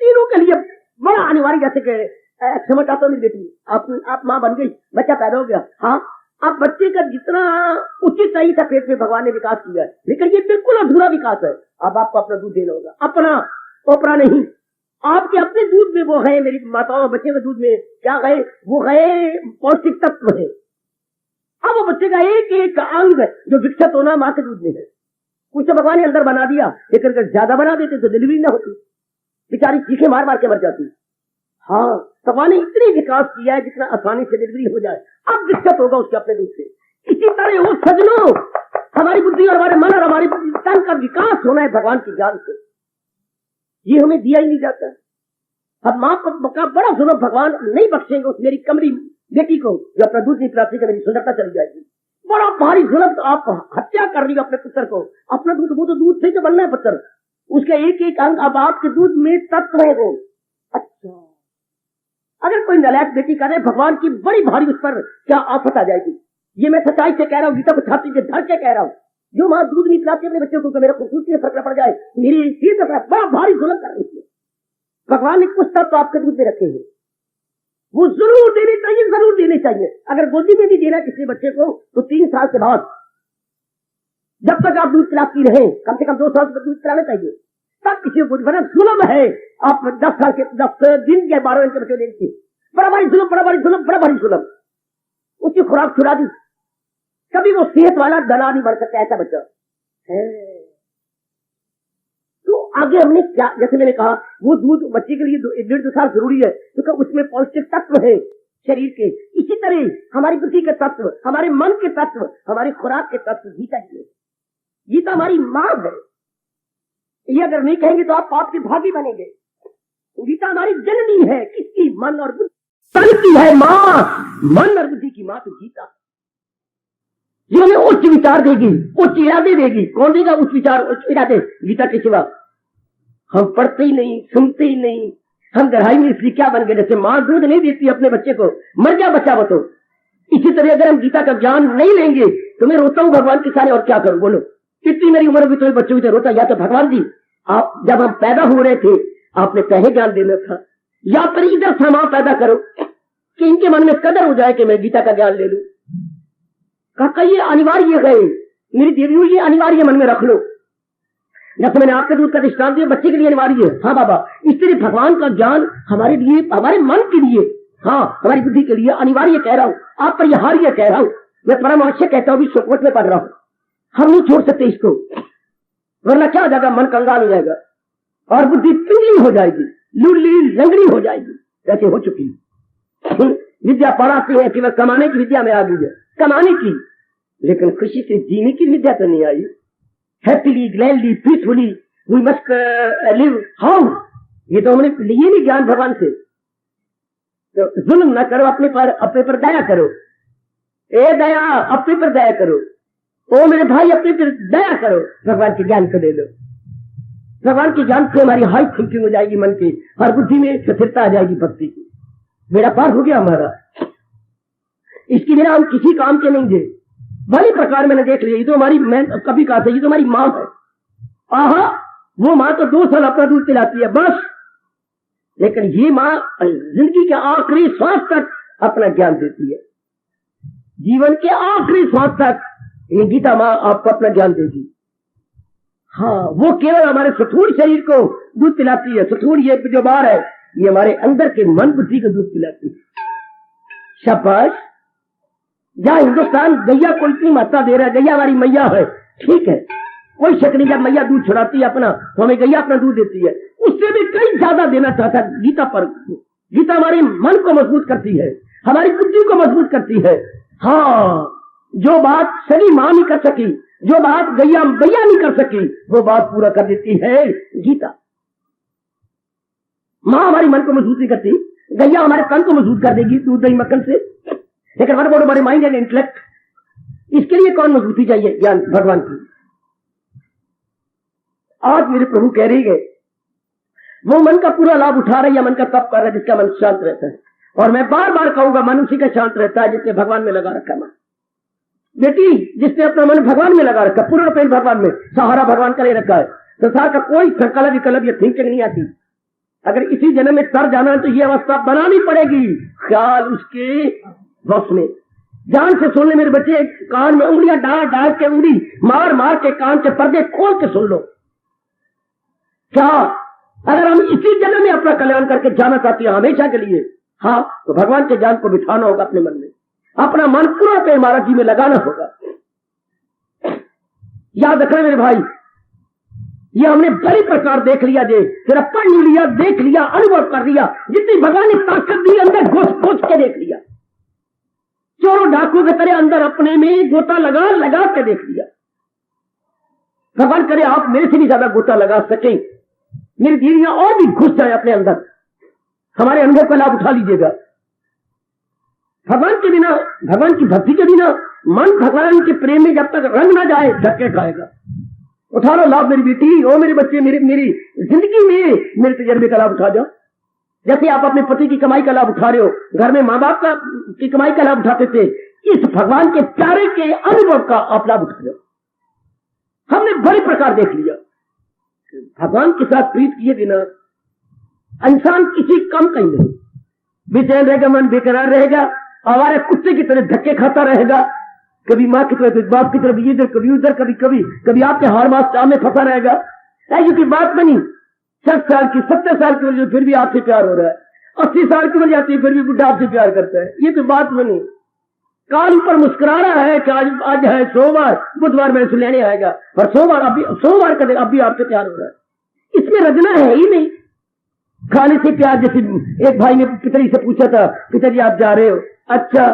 तीनों के लिए बड़ा अनिवार्य। जैसे कि क्षमा चाहता हूँ मेरी बेटी, आप माँ बन गई, बच्चा पैदा हो गया, हाँ, अब बच्चे का जितना उचित सही था पेट में भगवान ने विकास किया है, लेकिन ये बिल्कुल अधूरा विकास है। अब आपको अपना दूध देना होगा, अपना, ओपरा नहीं। आपके अपने दूध में वो है, मेरी माताओं बच्चे के दूध में क्या है? वो है पौष्टिक तत्व है। अब वो बच्चे का एक एक अंग जो विकसित होना माँ के दूध में है, कुछ तो भगवान ने अंदर बना दिया, लेकिन अगर ज्यादा बना देते तो डिलीवरी ना होती, बेचारी चीखे मार मार के मर जाती। हाँ, भगवान ने इतनी विकास किया है जितना आसानी से डिलीवरी हो जाए, अब विकसित होगा उसके अपने दूध से। इसी तरह वो सजनों, हमारी बुद्धि और हमारे मन और हमारे तन का विकास होना है भगवान की ज्ञान से, ये हमें दिया ही नहीं जाता। अब माँ का बड़ा जुल्म भगवान नहीं बख्शेंगे उस मेरी कमरी बेटी को जो अपना दूध नहीं पिलाती, कि मेरी सुंदरता चली जाएगी। बड़ा भारी जुल्म, तो आप हत्या कर रही हो अपने पुत्र को। अपना दूध, वो तो दूध से तो बनना है पुत्र, उसके एक एक अंग अब आपके दूध में तत्व है वो। अच्छा, अगर कोई नलायक बेटी करे, भगवान की बड़ी भारी उस पर क्या आफत आ जाएगी। ये मैं सच्चाई से कह रहा हूँ, गीता को छाती से धर के कह रहा हूँ। जो माँ दूध नहीं पिलाती अपने बच्चों को, मेरा खूबसूरती फर्क न पड़ जाए, मेरी सीध बड़ा भारी जुल्म कर रही है। भगवान ने कुछ तत्व आपके दूध में रखे हैं, वो जरूर देने चाहिए, जरूर देने चाहिए। अगर गोदी में भी देना किसी बच्चे को तो 3 साल के बाद, जब तक आप दूध पिलाती रहे, कम से कम 2 साल तक दूध पिलाना चाहिए, तब किसी को बड़ा जुल्म है। आप 10 साल के 10 दिन के 12 दिन के बच्चे देखिए, बड़ा भारी जुल्म, बड़ा भारी जुल्म, बड़ा भारी जुल्म। उसकी खुराक छुड़ा दी, कभी वो सेहत वाला दला नहीं बन सकता ऐसा बच्चा है। तो आगे हमने क्या, जैसे मैंने कहा, वो दूध बच्चे के लिए 1.5-2 साल जरूरी है, क्योंकि उसमें पौष्टिक तत्व है शरीर के। इसी तरह हमारी बुद्धि के तत्व, हमारे मन के तत्व, हमारी खुराक के तत्व गीता की है। गीता हमारी माँ है, ये अगर नहीं कहेंगे तो आप पाप के भागी बनेंगे। गीता हमारी जननी है, किसकी? मन और बुद्धि। तन की है माँ, मन और बुद्धि की माँ तो गीता, जो हमें उच्च विचार देगी, उच्च इरादे देगी। कौन देगा उच्च विचार, उच्च इरादे? गीता के सिवा हम पढ़ते ही नहीं, सुनते ही नहीं। हम गहराई में इसलिए क्या बन गए? जैसे माँ दूध नहीं देती अपने बच्चे को, मर गया बच्चा वो तो इसी तरह अगर हम गीता का ज्ञान नहीं लेंगे तो मैं रोता हूं भगवान के सारे, और क्या करूं बोलो। कितनी मेरी उम्र भी तो बच्चों की तरह रोता, या तो भगवान जी आप जब हम पैदा हो रहे थे आपने पहले ज्ञान देना था, या फिर इधर सामान पैदा करो कि इनके मन में कदर हो जाए कि मैं गीता का ज्ञान ले लूं। कहा ये अनिवार्य है, मेरी देवियों ये अनिवार्य मन में रख लो। जैसे मैंने आपके दूध का दृष्टांत दिया, बच्चे के लिए अनिवार्य है। हाँ बाबा, इस तरह भगवान का ज्ञान हमारे लिए, हमारे मन के लिए, हाँ हमारी बुद्धि के लिए अनिवार्य कह रहा हूं, आप पर यह हार्य कह रहा हूं, मैं परमावश्य कहता हूं, भी सुकवट में पढ़ रहा हूं। हम नहीं छोड़ सकते इसको, वरना क्या हो जाएगा, मन कंगाल हो जाएगा और बुद्धि पिंगली हो जाएगी, लुल्ली लंगड़ी हो जाएगी, जैसे हो चुकी। विद्या पढ़ाते हैं कि वह कमाने की विद्या में आ गई है, कमाने की, लेकिन खुशी से जीने की विद्या तो नहीं आई। Happily, gladly, peacefully we must live how, ये तो हमने लिए नहीं ज्ञान भगवान से। तो जुल्म न करो, अपने पर दया करो। ए दया, अपने पर दया करो। ओ मेरे भाई, अपने पर दया करो, भगवान के ज्ञान को दे लो। भगवान के ज्ञान से हमारी हाई थिंकिंग हो जाएगी, मन की हर बुद्धि में स्थिरता आ जाएगी भक्ति की। मेरा पार हो गया हमारा, इसके बिना हम किसी काम के नहीं थे। भली प्रकार मैंने देख लिया, ये तो हमारी, मैं कभी कहा था, ये तो हमारी माँ है। आहा, वो माँ तो 2 साल अपना दूध पिलाती है बस, लेकिन ये माँ जिंदगी के आखिरी श्वास तक अपना ज्ञान देती है। जीवन के आखिरी श्वास तक ये गीता माँ आपको अपना ज्ञान देगी। हाँ, वो केवल हमारे स्थूल शरीर को दूध पिलाती है, स्थूल ये जो बार है, ये हमारे अंदर के मन बुद्धि को दूध पिलाती है। शाबाश, जहां हिंदुस्तान गैया को इतनी महत्ता दे रहा है, गैया हमारी मैया है, ठीक है, कोई शक नहीं, जब मैया दूध छुड़ाती है अपना तो हमें गैया अपना दूध देती है, उससे भी कई ज्यादा देना चाहता है गीता पर। गीता हमारे मन को मजबूत करती है, हमारी बुद्धि को मजबूत करती है। हाँ, जो बात शनि मां नहीं कर सकी, जो बात गैया नहीं कर सकी, वो बात पूरा कर देती है गीता। मां हमारी मन को मजबूत नहीं करती, गैया हमारे तन को मजबूत कर देगी दूध दही मक्खन से। लेकिन हमारे बोलो हमारे माइंड एंड इंटेलेक्ट, इसके लिए कौन मजबूती चाहिए? ज्ञान भगवान की। आज मेरे प्रभु कह रही है, वो मन का पूरा लाभ उठा रही है, मन का तप कर रहा है जिसका मन शांत रहता है। और मैं बार बार कहूंगा, मन उसी का शांत रहता है जिसने भगवान में लगा रखा मन। बेटी, जिसने अपना मन भगवान में लगा रखा, पूर्ण प्रेम भगवान में, सहारा भगवान का ले रखा है, संसार का कोई संकल्प विकल्प या थिंकिंग नहीं आती। अगर इसी जन्म में तर जाना है तो ये अवस्था बनानी पड़ेगी, ख्याल उसके बस में। जान से सुन ले मेरे बच्चे, कान में उंगलियां डाल के, उंगली मार मार के कान के पर्दे खोल के सुन लो। क्या अगर हम इसी जन्म में अपना कल्याण करके जाना चाहते हैं हमेशा के लिए, हाँ, तो भगवान के ज्ञान को बिठाना होगा अपने मन में, अपना मन पूरा पे महाराज जी में लगाना होगा। याद रखना मेरे भाई, ये हमने बड़ी प्रकार देख लिया, सिर्फ पढ़ लिया, देख लिया, अनुभव कर लिया, जितनी भगवान ने ताकत दी अंदर घुस के देख लिया। चोरों डाकुओं की तरह अंदर अपने में गोता लगा के देख लिया। भगवान करे आप मेरे से भी ज्यादा गोता लगा सके, मेरी दीदियां और भी घुस जाए अपने अंदर, हमारे अनुभव का लाभ उठा लीजिएगा। भगवान के बिना, भगवान की भक्ति के बिना मन भगवान के प्रेम में जब तक रंग ना जाए धक्के खाएगा। उठा लो लाभ मेरी बेटी, ओ मेरे बच्चे, मेरी जिंदगी में मेरे तजर्बे का लाभ उठा जाओ। जैसे आप अपने पति की कमाई का लाभ उठा रहे हो, घर में माँ बाप की कमाई का लाभ उठाते थे, इस भगवान के प्यारे के अनुभव का आप लाभ उठा जाओ। हमने बड़े प्रकार देख लिया, भगवान के साथ प्रीत किए बिना इंसान किसी कम कहीं नहीं, बेचैन रहेगा, मन बेकरार रहेगा, आवारा कुत्ते की तरह धक्के खाता रहेगा, कभी माँ की तरफ बाप की तरफ इधर कभी उधर, कभी आपके हार मास में फंसा रहेगा। ऐसी की बात बनी, 60 साल की 70 साल की वजह फिर भी आपसे प्यार हो रहा है, 80 साल की वजह आती है फिर भी बुढ़ा आपसे प्यार करता है। ये तो बात बनी। कान पर मुस्कुरा रहा है कि आज है सोमवार, बुधवार मेरे से लेने आएगा, और सोमवार का दिन अब भी आपसे प्यार हो रहा है। इसमें रजना है ही नहीं। खाने से प्यार, जैसे एक भाई ने पिताजी से पूछा था, पिताजी आप जा रहे हो, अच्छा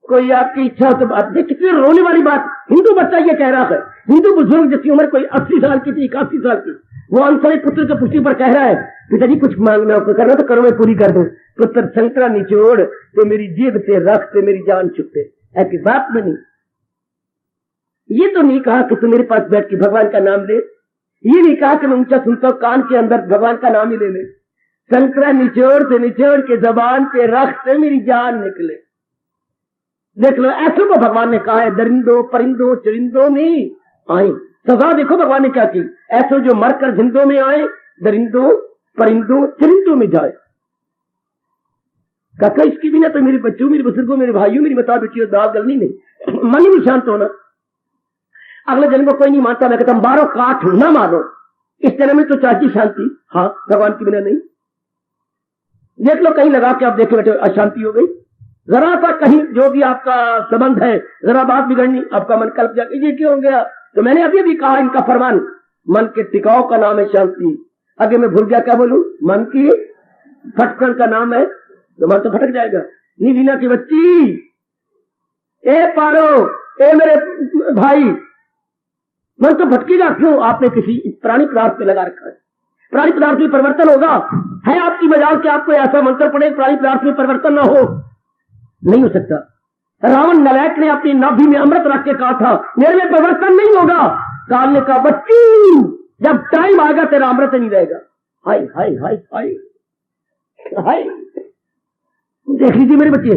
कोई आपकी इच्छा हो तो बात। कितनी रोने वाली बात, हिंदू बच्चा ये कह रहा है, हिंदू बुजुर्ग जिसकी उम्र कोई 80 साल की थी, 81 साल की, वो अंतरे पुत्र के पुष्टि पर कह रहा है, पिताजी कुछ मांगना हो करना तो करो, मैं पूरी कर दूं। पुत्र संकरा निचोड़ तो मेरी जेब से रख तो मेरी जान छुपे। ऐसी बात बनी। ये तो नहीं कहा कि तू मेरे पास बैठ के भगवान का नाम ले, ये नहीं कहा कि मैं ऊंचा सुनता हूं कान के अंदर भगवान का नाम ही ले ले। संकरा निचोड़ से निचोड़ के जबान पे रख तो मेरी जान निकले। देख लो, ऐसों को भगवान ने कहा है दरिंदों परिंदों चरिंदों में आए। सजा देखो भगवान ने क्या की, ऐसो जो मरकर जिंदों में आए, दरिंदों परिंदों चरिंदों में जाए। काका इसकी बिना तो मेरे बच्चों, मेरे बुजुर्गों, मेरे भाइयों, मेरी माता बेटियों दाल गलनी नहीं, मन ही नहीं शांत होना। अगले जन्म को कोई नहीं मानता, मैं कहता हूं मारो काट ना मारो, इस जन्म में तो चाहती शांति। हाँ, भगवान की बिना नहीं। देख लो कहीं लगा के आप देखे बैठे अशांति हो गई, जरा सा कहीं जो भी आपका संबंध है, जरा बात बिगड़नी, आपका मन कल्प जाए ये क्यों हो गया। तो मैंने अभी भी कहा इनका फरमान, मन के टिकाव का नाम है शांति। आगे मैं भूल गया क्या बोलूं, मन की फटकन का नाम है, तो मन तो फटक जाएगा। नीवीना की बच्ची, ए पारो, ए मेरे भाई, मन तो भटकेगा क्यों, आपने किसी प्राणी पदार्थ पे लगा रखा है। प्राणी पदार्थ में परिवर्तन होगा, है आपकी मजाल कि आपको ऐसा मंत्र पड़े प्राणी पदार्थ में परिवर्तन ना हो, नहीं हो सकता। रावण नलायक ने अपनी नाभि में अमृत रख के कहा था मेरे में परिवर्तन नहीं होगा। काल ने कहा बच्ची जब टाइम आएगा तेरा अमृत नहीं रहेगा। हाय हाय हाय हाय हाय, देख लीजिए मेरे बच्चे,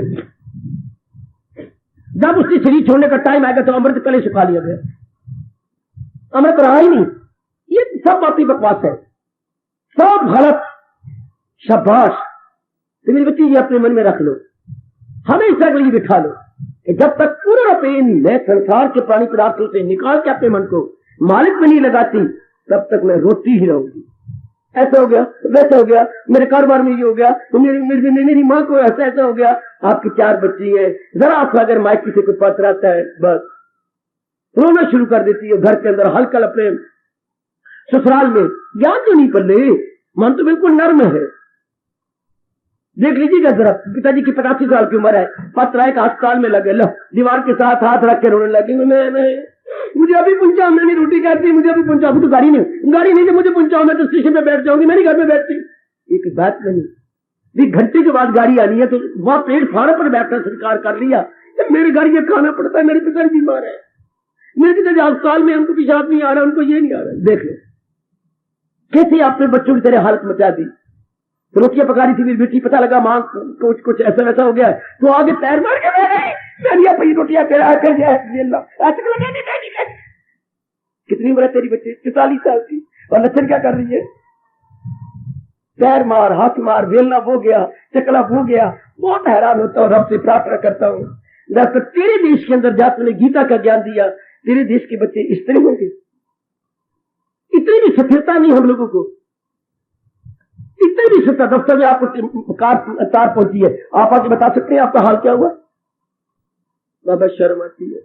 जब उसके शरीर छोड़ने का टाइम आएगा तो अमृत कले सुखा लिया गया, अमृत रहा ही नहीं। ये सब बातें बकवास है, सब गलत। शाबाश। तो मेरे बच्चे ये अपने मन में रख लो, हमेशा के लिए बिठा लो कि जब तक पूरा पेन मैं संसार के प्राणी पदार्थों से निकाल के अपने मन को मालिक में नहीं लगाती, तब तक मैं रोती ही रहूंगी। ऐसा हो गया, वैसा हो गया, मेरे कारोबार में ये हो गया, तो मेरी माँ को ऐसा ऐसा हो गया। आपकी 4 बच्ची है, जरा सा अगर माइक से कुछ पत्र आता है बस रोना शुरू कर देती है। घर के अंदर हल्का अपने ससुराल में ज्ञान तो नहीं पल्ले, मन तो बिल्कुल नर्म है। देख लीजिएगा जरा, पिताजी की 85 साल की उम्र है, पत्र आए अस्पताल में लगे, लो दीवार के साथ हाथ रख के रोने लगे, मुझे अभी पहुंचाओ, मैंने रोटी खाती, मुझे अभी पहुंचाओ। अभी तो गाड़ी नहीं तो मुझे पहुंचाओ, मैं तो स्टेशन पे बैठ जाऊंगी, मेरे घर में बैठती। एक बात नहीं, 1 घंटे के बाद गाड़ी आनी है तो वहां पेट फाड़े पर बैठना स्वीकार कर लिया, मेरे घर ये खाना पड़ता है, मेरे पिताजी बीमार है, मेरे पिताजी अस्पताल में, उनको पेशाब नहीं आ रहा, उनको ये नहीं आ रहा। देख लो कैसे आपने बच्चों की तरह हालत मचा दी। तो रोटियां पका रही थी मेरी बेटी, पता लगा मां कुछ ऐसा वैसा हो गया, तो आगे पैर मार के रोटियां कितनी उम्र है तेरी बच्ची, 44 साल की, और लक्षण क्या कर रही है, पैर मार, हाथ मार, वेलना वो गया, चकला वो गया। बहुत हैरान होता हूँ, रब से प्रार्थना करता हूँ तो तेरे देश के अंदर जहां तूने गीता का ज्ञान दिया, तेरे देश के बच्चे इस तरह होंगे। इतनी भी स्थिरता नहीं हम लोगों को, इतनी भी स्थिरता। दफ्तर में आपको तार पहुंची है, आप आके बता सकते हैं आपका हाल क्या हुआ। बाबा शर्म आती है,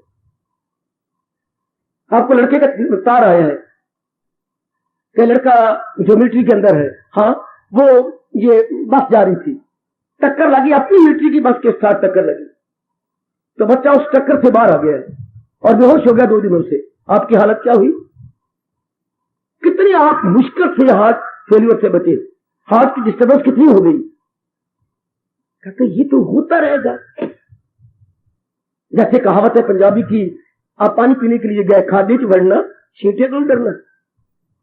आपको लड़के का तार आया है कि लड़का जो मिलिट्री के अंदर है, हाँ वो ये बस जा रही थी, टक्कर लगी, अपनी मिलिट्री की बस के साथ टक्कर लगी, तो बच्चा उस टक्कर से बाहर आ गया है और बेहोश हो गया 2 दिनों से। आपकी हालत क्या हुई, कितनी आप मुश्किल से हार्ट फेलियर से बचे, हार्ट की डिस्टर्बेंस कितनी हो गई। कहते ये तो होता रहेगा। जैसे कहावत है पंजाबी की, आप पानी पीने के लिए गए, खादे च बढ़ना छींटे को डरना।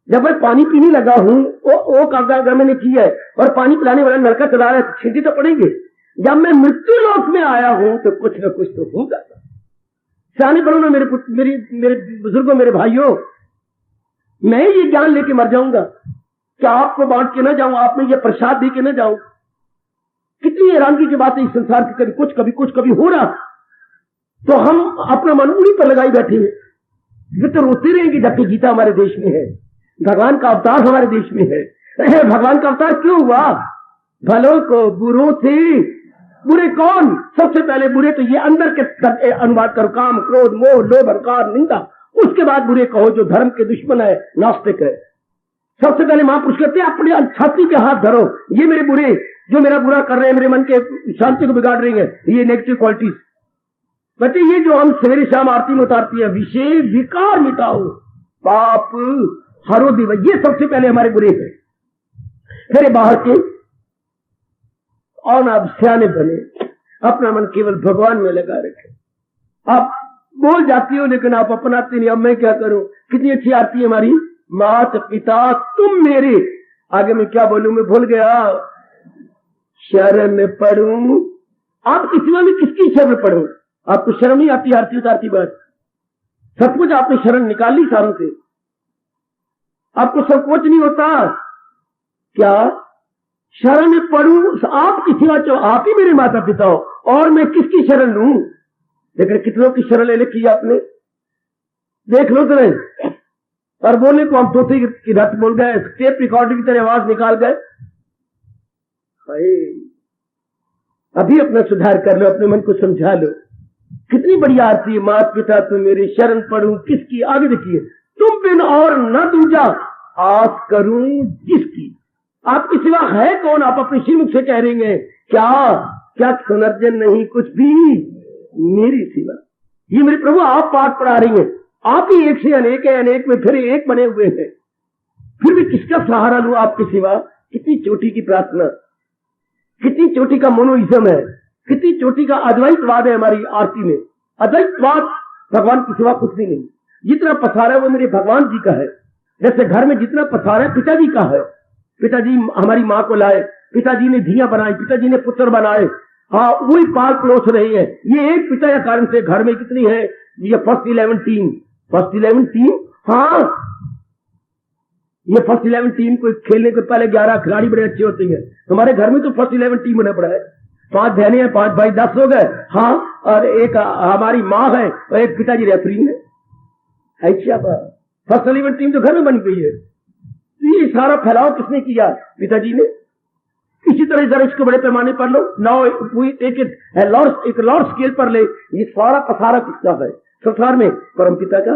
जब मैं पानी पीने लगा हूं, वो कागज अगर मैंने किया है और पानी पिलाने वाला नलका चला रहा है तो छींटे तो पड़ेंगे। जब मैं मृत्यु लोक में आया हूं तो कुछ न कुछ तो होगा। सियाने बनो ना मेरे बुजुर्गों, मेरे भाइयों, मैं ये ज्ञान लेके मर जाऊंगा क्या आपको बांट के ना जाऊं, आप में ये प्रसाद दे के ना जाऊं। कितनी हैरानगी की बात है इस संसार की, कभी कुछ कभी हो रहा, तो हम अपना मन उन्हीं पर लगाई बैठे हैं। वे तो रोते रहेंगे जबकि गीता हमारे देश में है, भगवान का अवतार हमारे देश में है। भगवान का अवतार क्यों हुआ, भलों को बुरों से, बुरे कौन, सबसे पहले बुरे तो ये अंदर के अनुवाद करो, काम क्रोध मोह लोभ अहंकार निंदा, उसके बाद बुरे कहो जो धर्म के दुश्मन है, नास्तिक है। सबसे पहले महापुरुष कहते हैं अपने छाती पे हाथ धरो, ये मेरे बुरे, जो मेरा बुरा कर रहे हैं, मेरे मन के शांति को बिगाड़ रही है, ये नेगेटिव क्वालिटीज। बच्चे ये जो हम सवेरे शाम आरती में उतारती है, विषय विकार मिटाओ, पाप हरो दिव, ये सबसे पहले हमारे बुरे हैं। फिर बाहर के, और आप सियाने बने, अपना मन केवल भगवान में लगा रखे। आप बोल जाती हो लेकिन आप अपनाते नहीं। अब मैं क्या करूं, कितनी अच्छी आरती है हमारी, मात पिता तुम मेरे, आगे मैं क्या बोलूं, मैं भूल गया। शरण पढ़ूं, आप किसी में किसकी शरण पढ़ूं, आपको शर्म नहीं आती आरती उतारती बात? सचमुच आपने शरण निकाल ली सारों से? आपको संकोच नहीं होता क्या? शरण में पढ़ूं आपकी सिवा तो आप ही मेरे माता पिता हो, और मैं किसकी शरण लूं? लेकिन कितनों की शरण लेने की आपने, देख लो तो नहीं। और बोलने को हम तोते की रट बोल गए, टेप रिकॉर्डिंग की तरह आवाज निकाल गए। अभी अपना सुधार कर लो, अपने मन को समझा लो। कितनी बड़ी आरती है, माता पिता तुम मेरी शरण पढ़ूं किसकी? आगे देखिए, तुम बिन और न दूजा आस करूं जिसकी। आपके सिवा है कौन? आप अपने श्रीमुख से कह रहे हैं क्या? क्या सुनर्जन नहीं कुछ भी मेरी सिवा? ये मेरे प्रभु आप पाठ पढ़ा रही हैं, आप ही एक से अनेक है, अनेक में फिर एक बने हुए हैं, फिर भी किसका सहारा लूं आपके सिवा? कितनी चोटी की प्रार्थना, कितनी चोटी का मोनोइज्म है, कितनी चोटी का अद्वैतवाद है हमारी आरती में। अद्वैतवाद भगवान के सिवा कुछ भी नहीं। जितना पसारा है वो मेरे भगवान जी का है। जैसे घर में जितना पसारा है पिताजी का है। पिताजी हमारी माँ को लाए, पिताजी ने धियां बनाई, पिताजी ने पुत्र बनाए, हाँ वही पाल पड़ोस रहे हैं। ये एक पिता के कारण से घर में कितनी है ये फर्स्ट 11 टीम, हाँ ये फर्स्ट 11 टीम को खेलने के पहले 11 खिलाड़ी बड़े अच्छे होते हैं। हमारे घर में तो फर्स्ट 11 टीम होना पड़ा है। 5 बहनें हैं, 5 भाई, 10 हो गए, हाँ, और एक हमारी माँ है और एक पिताजी रेफरी है। अच्छा फर्स्ट 11 टीम तो घर में बन गई है। ये सारा फैलाव किसने किया? पिताजी ने। इसी तरह जरा इसको बड़े पैमाने पर लो, एक लार्ज स्केल पर ले, ये सारा पसारा किसका है संसार में? परम पिता का।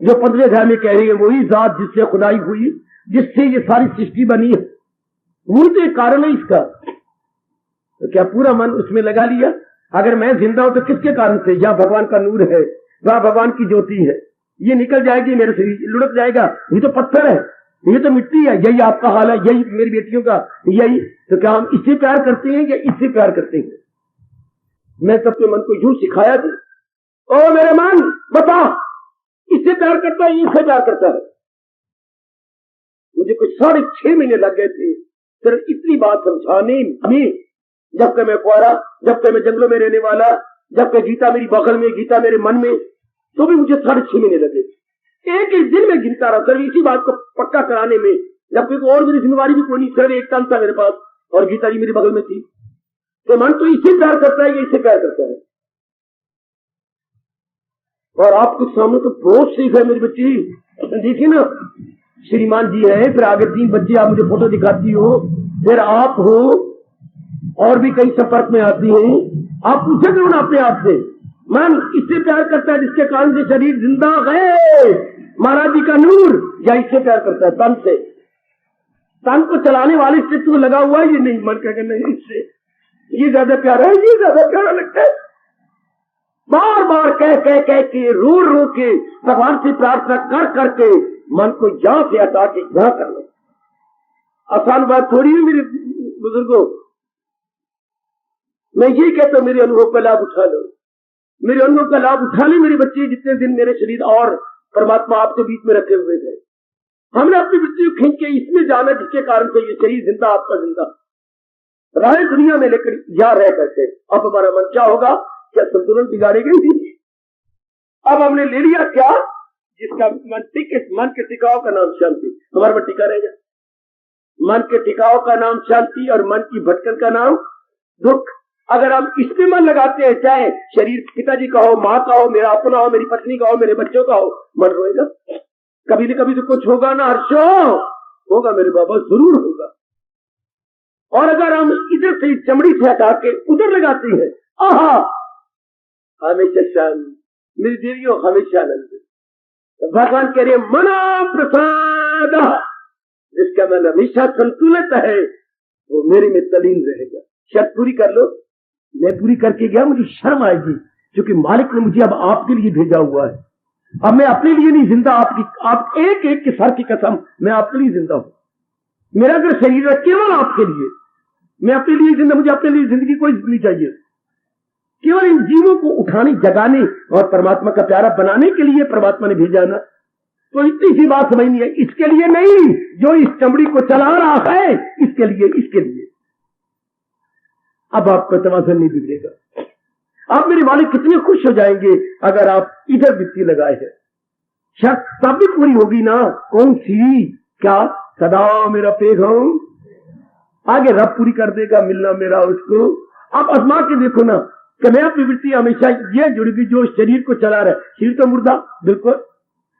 जो 15वें अध्याय में कह रही है वही जात जिससे खुदाई हुई, जिससे ये सारी सृष्टि बनी है, वही तो एक कारण है इसका। तो क्या पूरा मन उसमें लगा लिया? अगर मैं जिंदा हूं तो किसके कारण से? यहाँ भगवान का नूर है, वहां भगवान की ज्योति है। ये निकल जाएगी मेरे से, लुढ़क जाएगा। ये तो पत्थर है, ये तो मिट्टी है। यही आपका हाल है, यही मेरी बेटियों का, यही। तो क्या हम इससे प्यार करते हैं या इससे प्यार करते हैं? मैं सबके मन को यूं सिखाया थी, ओ मेरे मन बता, इससे प्यार करता है, इससे प्यार करता है? मुझे कुछ 6.5 महीने लग गए थे सिर्फ इतनी बात समझाने में। जब कि मैं कुआरा, जब कि मैं जंगलों में रहने वाला, जब कि गीता मेरी बगल में, गीता मेरे मन में, तो भी मुझे 6.5 महीने लगे। एक एक दिन में गिनता रहा सर इसी बात को पक्का कराने में, जबकि और मेरी जिम्मेवारी भी कोई नहीं। सर एक काम था मेरे पास और गीता जी मेरी बगल में थी। तो मन तो इससे प्यार करता है या इससे प्यार करता है? और आपके सामने तो बहुत सीख है मेरी बच्ची। देखिए ना, श्रीमान जी है, फिर आगे 3 बच्चे, आप मुझे फोटो दिखाती हो, फिर आप हो, और भी कई संपर्क में आती हैं। आप पूछे करो ना अपने आप से, मन इससे प्यार करता है जिसके कारण से शरीर जिंदा है, महाराज जी का नूर, या इससे प्यार करता है तन से? तन को चलाने वाले से तू लगा हुआ है, ये नहीं। मन कह नहीं, इससे ये ज्यादा प्यारा है, ये ज्यादा प्यारा लगता है। बार बार कह के, रो के, भगवान से प्रार्थना कर करके मन को यहां से हटा के यहां कर लो। आसान बात थोड़ी है मेरे बुजुर्गों। मैं यही कहता हूं, मेरे अनुभव का लाभ उठा लो, मेरे अनुभव का लाभ उठा ले मेरे बच्चे। जितने दिन मेरे शरीर और परमात्मा आपके बीच में रखे हुए थे, हमने अपनी वृत्ति को खींच के इसमें जाना जिसके कारण से ये शरीर जिंदा, आपका जिंदा राय दुनिया में लेकर जा रह करके। अब हमारा मन क्या होगा? क्या संतुलन बिगाड़ी गई थी? अब हमने ले लिया क्या? जिसका मन के टिकाव का नाम शांति। हमारा मन टिका रहेगा? मन के टिकाव का नाम शांति और मन की भटकन का नाम दुख। अगर हम इसमें मन लगाते हैं, चाहे शरीर पिताजी का हो, माँ का हो, मेरा अपना हो, मेरी पत्नी का हो, मेरे बच्चों का हो, मन रोएगा। कभी न कभी तो कुछ होगा ना हर्षो, होगा मेरे बाबा, जरूर होगा। और अगर हम इधर से चमड़ी से हटा के उधर लगाते हैं, आहा हमेशा शांत, मेरी देवियों हमेशा आनंद। तो भगवान कह रहे मना प्रसाद, जिसका मन हमेशा संतुलित है वो मेरे में तलीन रहेगा। शर्त पूरी कर लो। मैं पूरी करके गया, मुझे शर्म आएगी, क्योंकि मालिक ने मुझे अब आपके लिए भेजा हुआ है। अब मैं अपने लिए नहीं जिंदा, आप एक एक के सर की कसम, मैं आपके लिए जिंदा हूं। मेरा अगर शरीर है केवल आपके लिए, मैं अपने लिए जिंदा, मुझे अपने लिए जिंदगी कोई नहीं चाहिए। केवल इन जीवों को उठाने, जगाने और परमात्मा का प्यारा बनाने के लिए परमात्मा ने भेजा ना। तो इतनी सी बात समझनी है, इसके लिए नहीं जो इस चमड़ी को चला रहा है, इसके लिए। अब आपका तवाज़ुन नहीं बिगड़ेगा। आप मेरे मालिक कितने खुश हो जाएंगे अगर आप इधर बित्ती लगाए हैं। शर्त तब भी पूरी होगी ना, कौन सी? क्या? सदा मेरा पैगाम, आगे रब पूरी कर देगा, मिलना मेरा उसको। आप आजमा के देखो ना कि मैं अपनी वृत्ति हमेशा ये जुड़ेगी जो शरीर को चला रहा है। शरीर तो मुर्दा, बिल्कुल।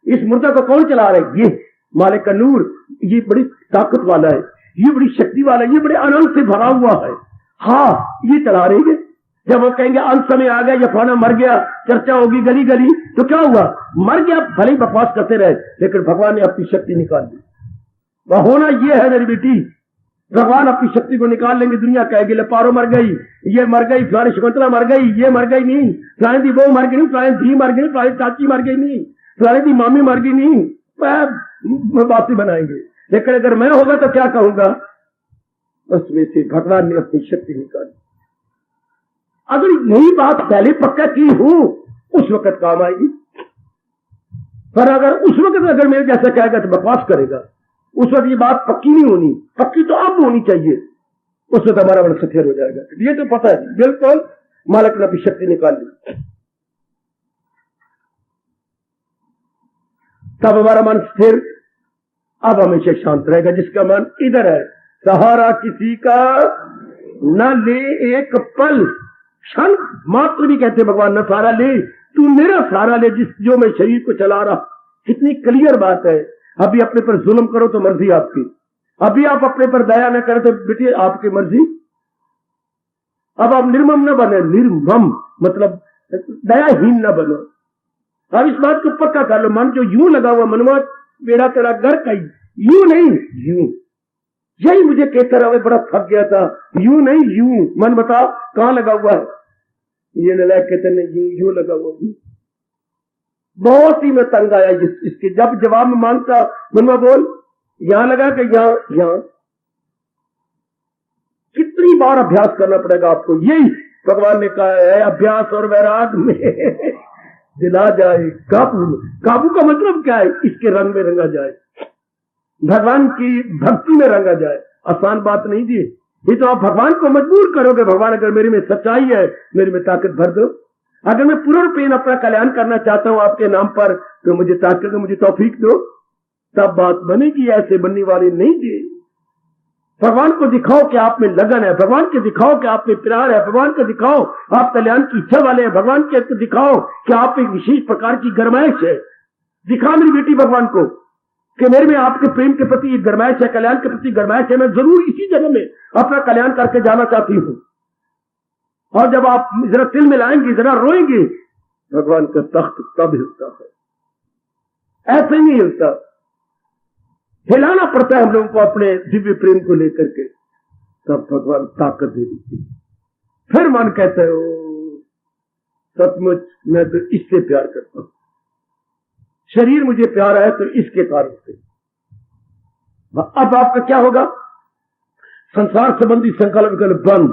इस मुर्दा को कौन चला रहा है? ये मालिक का नूर। ये बड़ी ताकत वाला है, ये बड़ी शक्ति वाला है, ये बड़े आनंद से भरा हुआ है। हाँ, ये चला रही है। जब वो कहेंगे अंत समय आ गया, या फलाना मर गया, चर्चा होगी गली गली, तो क्या हुआ? मर गया, भले ही बकवास करते रहे, लेकिन भगवान ने अपनी शक्ति निकाल दी। वह होना ये है मेरी बेटी, भगवान अपनी शक्ति को निकाल लेंगे। दुनिया कहेगी ले पारो मर गई, ये मर गई, फलानी शकुंतला मर गई, ये मर गई नहीं, फलानी दी बहू मर गई नहीं, फलानी धी मर गई, फलानी चाची मर गई नहीं, फलानी दी मामी मर गई नहीं, बातें बनाएंगे। लेकिन अगर मैं होगा तो क्या कहूंगा? उसमें से भगवान ने अपनी शक्ति निकाली। अगर यही बात पहले पक्का की हूं, उस वक्त काम आएगी। पर अगर उस वक्त अगर मेरे जैसा कहेगा तो बकवास करेगा। उस वक्त ये बात पक्की नहीं होनी, पक्की तो अब होनी चाहिए। उस वक्त हमारा मन सफेद हो जाएगा। ये तो पता है बिल्कुल, मालिक ने अपनी शक्ति निकाल ली। तब हमारा मन स्थिर, अब हमेशा शांत रहेगा। जिसका मन इधर है, सहारा किसी का न ले एक पल, क्षण मात्र भी कहते भगवान न सहारा ले, तू मेरा सहारा ले, जिस जो मैं शरीर को चला रहा। कितनी क्लियर बात है। अभी अपने पर जुल्म करो तो मर्जी आपकी, अभी आप अपने पर दया न करें तो बेटी आपकी मर्जी। अब आप निर्मम न बने, निर्मम मतलब दयाहीन न बनो। अब इस बात को पक्का कर लो, मन जो यूं लगा हुआ, मनवा बेड़ा तेरा घर का, यूं नहीं यूं। यही मुझे कहता रहा, बड़ा थक गया था, यूं नहीं यूं। मन बता कहां लगा हुआ है? ये नलायक कहते नहीं, यूं लगा हुआ। बहुत ही मैं तंग आया इसके। जब जवाब में मांगता, मनवा बोल यहां लगा कि यहां। कितनी बार अभ्यास करना पड़ेगा आपको। यही भगवान ने कहा है, अभ्यास और वैराग में दिला जाए काबू। काबू का मतलब क्या है? इसके रंग में रंगा जाए, भगवान की भक्ति में रंगा जाए। आसान बात नहीं दी। ये तो आप भगवान को मजबूर करोगे। भगवान अगर मेरे में सच्चाई है, मेरे में ताकत भर दो। अगर मैं पूर्ण रूपेण अपना कल्याण करना चाहता हूं आपके नाम पर, तो मुझे ताकत, मुझे तौफीक दो, तब बात बनेगी। ऐसे बनने वाली नहीं दी। भगवान को दिखाओ कि आप में लगन है, भगवान के दिखाओ कि आप में प्यार है, भगवान को दिखाओ आप कल्याण की इच्छा वाले हैं, भगवान के दिखाओ कि आप एक विशेष प्रकार की गरमाइश है। दिखा मेरी बेटी भगवान को कि मेरे में आपके प्रेम के प्रति एक गरमाइश है, कल्याण के प्रति गरमाइश है। मैं जरूर इसी जगह में अपना कल्याण करके जाना चाहती हूं। और जब आप जरा तिल मिलाएंगे, जरा रोएंगे, भगवान का तख्त तब हिलता है, ऐसे नहीं हिलता। हिलाना पड़ता है हम लोगों को अपने दिव्य प्रेम को लेकर के, तब भगवान ताकत दे देती। फिर मन कहता है, ओ सचमुच मैं तो इससे प्यार करता हूं, शरीर मुझे प्यार है तो इसके कारण से। अब आपका क्या होगा? संसार संबंधी संकल्प विकल्प बंद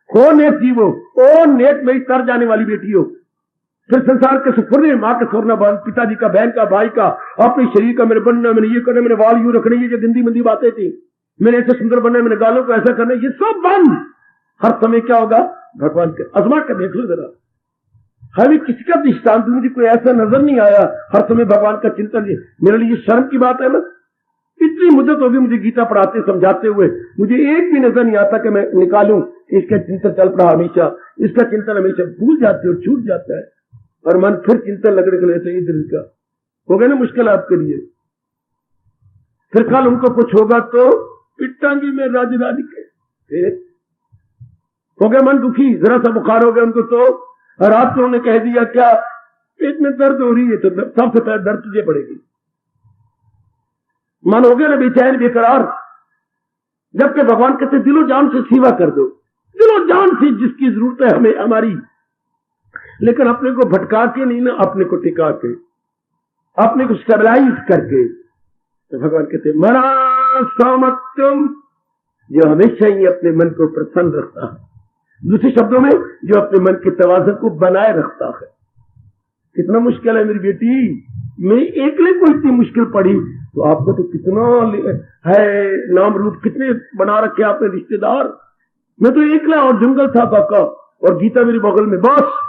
हो। नेक जीवो, ओ नेक मेरी तर जाने वाली बेटी हो। फिर संसार के सुफरने, मां के सुरना बंद, पिताजी का, बहन का, भाई का, अपने शरीर का, मेरे बनना, मैंने ये करना, मैंने वाल यूं रखने, ये जो गंदी मंदी बातें थी, मैंने ऐसे सुंदर बनना, मैंने गालों को ऐसा करना, ये सब बंद। हर समय क्या होगा? भगवान के आजमा कर देख लो जरा। हमें किसी का दृष्टांत मुझे कोई ऐसा नजर नहीं आया हर समय भगवान का चिंतन। मेरे लिए शर्म की बात है ना। इतनी मुद्दत होगी मुझे गीता पढ़ाते समझाते हुए, मुझे एक भी नजर नहीं आता कि मैं निकालूं इसका चिंतन चल पड़ा हमेशा। इसका चिंतन हमेशा भूल जाते और छूट जाता है, और मन फिर चिंतन लगने के लिए दिल का हो गया ना मुश्किल आपके लिए। फिर कल उनको कुछ होगा तो पिटांगी में राज रानी के, हो गया मन दुखी, जरा सा बुखार हो गया उनको तो रात को उन्होंने कह दिया क्या पेट में दर्द हो रही है, तो सबसे पहले दर्द तुझे पड़ेगी। मन हो गया ना बेचैन बेकरार, जबकि भगवान कहते दिलो जान से सेवा कर दो, दिलो जान से जिसकी जरूरत है हमें हमारी, लेकिन अपने को भटका के नहीं ना, अपने को टिका के, अपने को स्टेबलाइज करके। तो भगवान कहते मना सामत्यम, जो हमेशा ही अपने मन को प्रसन्न रखता है। दूसरे शब्दों में जो अपने मन के तवाज़ुन को बनाए रखता है। कितना मुश्किल है मेरी बेटी, मैं एकले को इतनी मुश्किल पड़ी, तो आपको तो कितना है नाम रूप कितने बना रखे आपने रिश्तेदार। मैं तो एकला और जंगल था काका, और गीता मेरे बगल में, बस।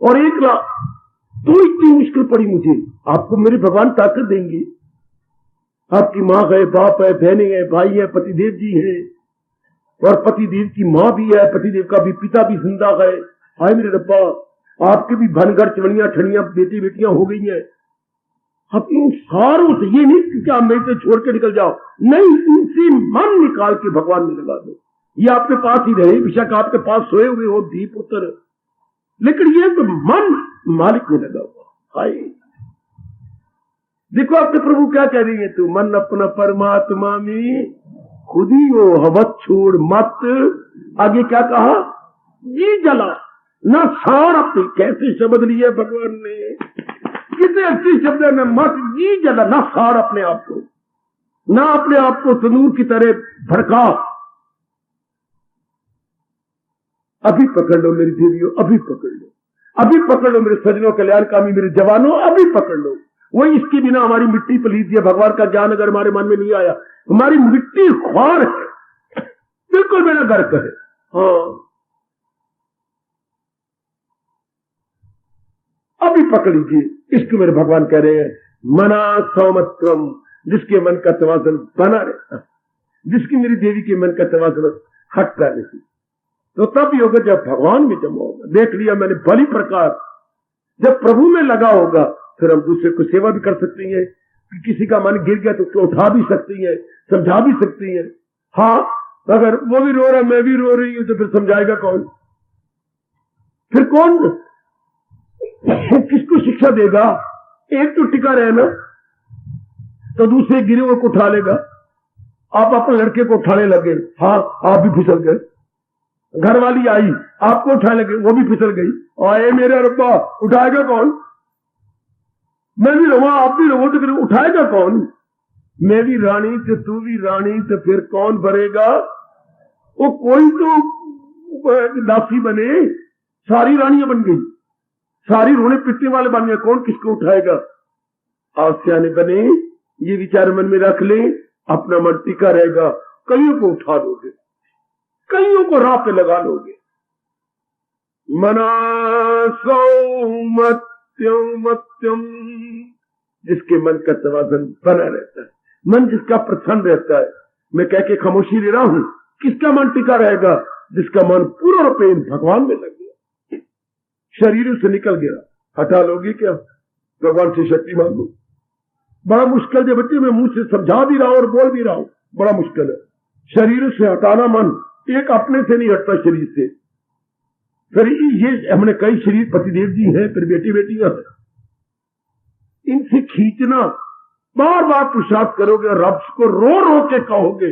और 1 लाख, तो इतनी मुश्किल पड़ी मुझे। आपको मेरे भगवान ताकत देंगे। आपकी माँ है, बाप है, बहनें हैं, भाई है, पतिदेव जी हैं, और पतिदेव की माँ भी है, पतिदेव का भी पिता भी जिंदा है। हाय मेरे रब्बा, आपके भी भनगर चवनियां ठनियां बेटी बेटियां हो गई हैं। अब इन सारों से, ये नहीं कि आप मेरे से छोड़ के निकल जाओ, नहीं, इनसे मन निकाल के भगवान में लगा दो। ये आपके पास ही रहे, बेशक आपके पास सोए हुए हो धी पुत्र, लेकिन ये तो मन मालिक में लगा हुआ। हाय देखो आपके प्रभु क्या कह रही है, तू मन अपना परमात्मा में खुद ही हो, हवत छोड़ मत। आगे क्या कहा, जी जला ना सार अपने। कैसे शब्द लिए भगवान ने, कितने अच्छे शब्द है। मत जी जला ना सार अपने आप को, ना अपने आप को तनूर की तरह भड़का। अभी पकड़ लो मेरी देवियों, अभी पकड़ लो, अभी पकड़ लो मेरे सजनों, कल्याणकामी मेरे जवानों, अभी पकड़ लो। वही इसके बिना हमारी मिट्टी पलीत है। भगवान का ज्ञान अगर हमारे मन में नहीं आया, हमारी मिट्टी ख्वार है, बिल्कुल मेरा गर्क है। हाँ अभी पकड़ लीजिए। इसको मेरे भगवान कह रहे हैं, मना सौमत्रम, जिसके मन का तवाज़ुन बना रहता, जिसकी मेरी देवी के मन का तवाज़ुन हटता नहीं, तो तब ही होगा जब भगवान में जमा होगा। देख लिया मैंने भली प्रकार, जब प्रभु में लगा होगा, फिर हम दूसरे को सेवा भी कर सकती हैं। किसी का मन गिर गया तो उसको उठा भी सकती है, समझा भी सकती है। हाँ अगर वो भी रो रहा, मैं भी रो रही हूं, तो फिर समझाएगा कौन? फिर कौन किसको शिक्षा देगा? एक तो टिका रहना, तो दूसरे गिरे हुए को उठा लेगा। आप अपने लड़के को उठाने लगे, हाँ आप भी फिसल गए। घर वाली आई, आपको उठाने लगे, वो भी फिसल गई। और मेरे रब्बा, उठाएगा कौन? मैं भी रहूं, आप भी रहो, तो फिर उठाएगा कौन? मैं भी रानी तो तू भी रानी, तो फिर कौन भरेगा? वो कोई तो दासी बने, सारी रानियां बन गई, सारी रोने पिटने वाले बन गए, कौन किसको उठाएगा? आप सियाने बने, ये विचार मन में रख ले, अपना मन टिका रहेगा। कईयों को उठा लोगे, कईयों को राह पे लगा लोगे। मना सौमत्यम, जिसके मन का तवाज़ुन बना रहता है, मन जिसका प्रसन्न रहता है। मैं कह के खामोशी ले रहा हूं, किसका मन टिका रहेगा? जिसका मन पूर्ण रूपेण भगवान में लग गया, शरीर से निकल गया। हटा लोगे क्या? भगवान से शक्ति मांगो। बड़ा मुश्किल है बच्चे, मैं मुंह से समझा भी रहा हूं और बोल भी रहा हूं, बड़ा मुश्किल है। शरीर से हटाना मन, एक अपने से नहीं हटता शरीर से। फिर ये हमने कई शरीर पतिदेव जी हैं, फिर बेटी बेटियां हैं, इनसे खींचना, बार बार पुरुषार्थ करोगे, रब को रो रो के कहोगे,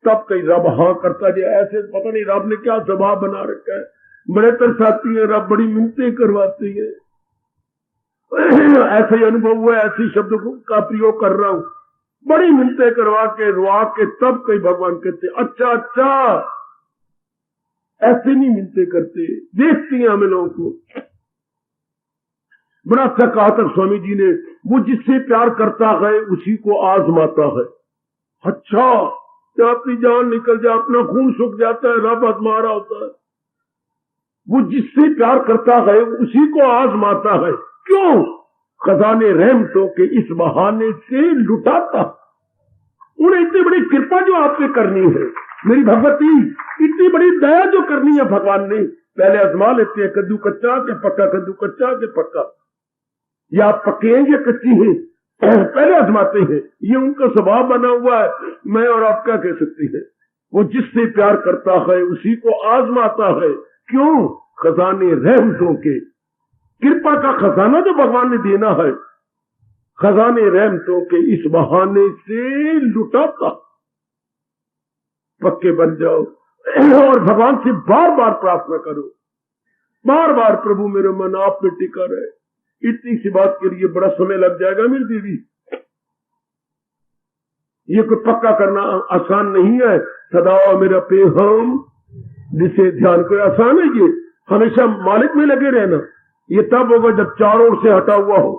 तब कहीं रब हाँ करता जाए। ऐसे पता नहीं रब ने क्या स्वभाव बना रखा है, बड़े तरसाती है रब, बड़ी मिन्नतें करवाती है। ऐसा ही अनुभव हुआ, ऐसे शब्द का प्रयोग कर रहा हूं, बड़ी मिन्नतें करवा के रुआ के, तब कई भगवान कहते अच्छा अच्छा, ऐसे नहीं मिलते करते। देखती हैं हमें लोगों को। बड़ा अच्छा कहा था स्वामी जी ने, वो जिससे प्यार करता है उसी को आजमाता है। अच्छा, जब अपनी जान निकल जाए, अपना खून सूख जाता है, रब आजमा रहा होता है। वो जिससे प्यार करता है उसी को आजमाता है। क्यों? खजाने रहमतों के इस बहाने से लुटाता। उन्हें इतनी बड़ी कृपा जो आपने करनी है मेरी भगवती, इतनी बड़ी दया जो करनी है भगवान ने, पहले आजमा लेते हैं, कद्दू कच्चा के पक्का, कद्दू कच्चा के पक्का, या आप पक्के हैं या कच्ची हैं, पहले आजमाते हैं। ये उनका स्वभाव बना हुआ है, मैं और आप क्या कह सकते हैं। वो जिससे प्यार करता है उसी को आजमाता है। क्यों? खजाने रहमतों के, कृपा का खजाना जो भगवान ने देना है, खजाने रहमतों के इस बहाने से लुटाता। पक्के बन जाओ और भगवान से बार बार प्रार्थना करो, बार बार प्रभु मेरा मन आप में टिका रहे। इतनी सी बात के लिए बड़ा समय लग जाएगा मेरी देवी। ये कोई पक्का करना आसान नहीं है। सदा मेरा पे हम जिसे ध्यान कोई आसान है? ये हमेशा मालिक में लगे रहना। ये तब होगा जब चारों ओर से हटा हुआ हो।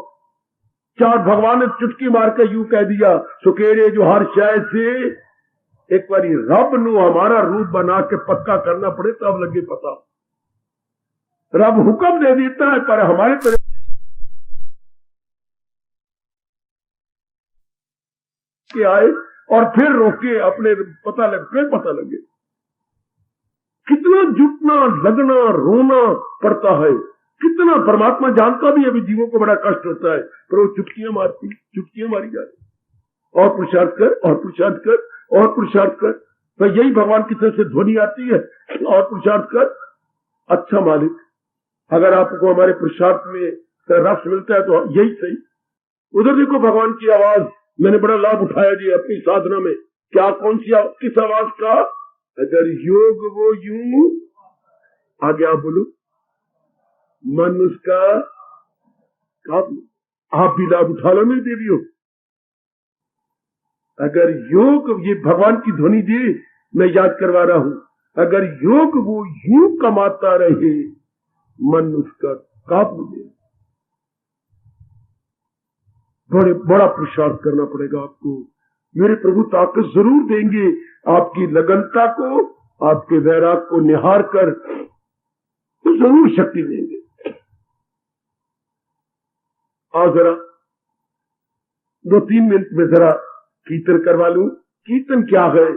चार भगवान ने चुटकी मार के यूं कह दिया, सुकेरे जो हर शायद से एक बारी रब नू हमारा रूप बना के पक्का करना पड़े, तब लगे पता। रब हुक्म दे देता है, पर हमारे तरफ के आए और फिर रोके, अपने पता लगे। कितना जुटना, लगना, रोना पड़ता है, कितना परमात्मा जानता भी अभी जीवों को बड़ा कष्ट होता है, पर वो चुटकियां मारी जा रही, और पुरुषार्थ कर, और पुरुषार्थ कर, और पुरुषार्थ कर। तो यही भगवान की तरफ से ध्वनि आती है, और पुरुषार्थ कर। अच्छा मालिक, अगर आपको हमारे पुरुषार्थ में रस मिलता है तो यही सही। उधर देखो भगवान की आवाज, मैंने बड़ा लाभ उठाया जी अपनी साधना में। क्या, कौन सी, किस आवाज का? अगर योग वो यूं, आगे आप बोलो, मन उसका काबू। आप भी लाभ उठा लो मेरी देवियों। अगर योग, ये भगवान की ध्वनि जी मैं याद करवा रहा हूं, अगर योग वो यूं कमाता रहे, मन उसका काबू दे। बड़ा पुरुषार्थ करना पड़ेगा आपको। मेरे प्रभु ताकत जरूर देंगे, आपकी लगनता को, आपके वैराग को निहार कर तो जरूर शक्ति देंगे। आओ जरा 2-3 मिनट में जरा कीर्तन करवा लूं। कीर्तन क्या है?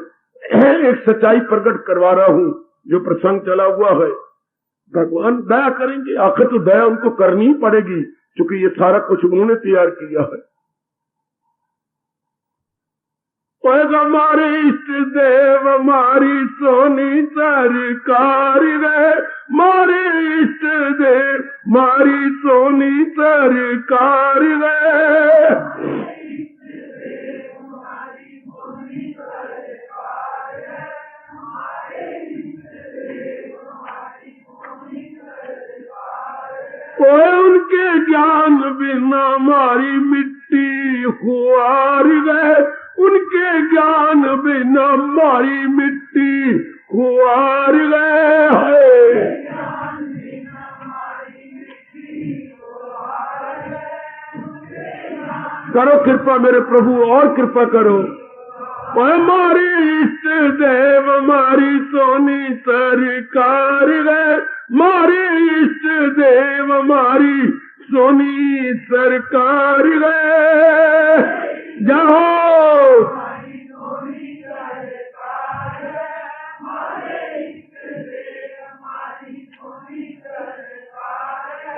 एक सच्चाई प्रकट करवा रहा हूं, जो प्रसंग चला हुआ है। भगवान दया करेंगे, आखिर तो दया उनको करनी ही पड़ेगी, क्योंकि ये सारा कुछ उन्होंने तैयार किया है। हमारे इष्ट देव हमारी सोनी सरकार रे, मारे इष्ट देव मारी सोनी सरकार रे। कोई उनके ज्ञान बिना मारी मिट्टी खुआर गए, उनके ज्ञान बिना मारी मिट्टी खुआर गए। करो कृपा मेरे प्रभु, और कृपा करो। हमारी इष्ट देव हमारी सोनी सरकार गए, मारे इष्ट देव हमारी सोनी सरकार गए। जाओ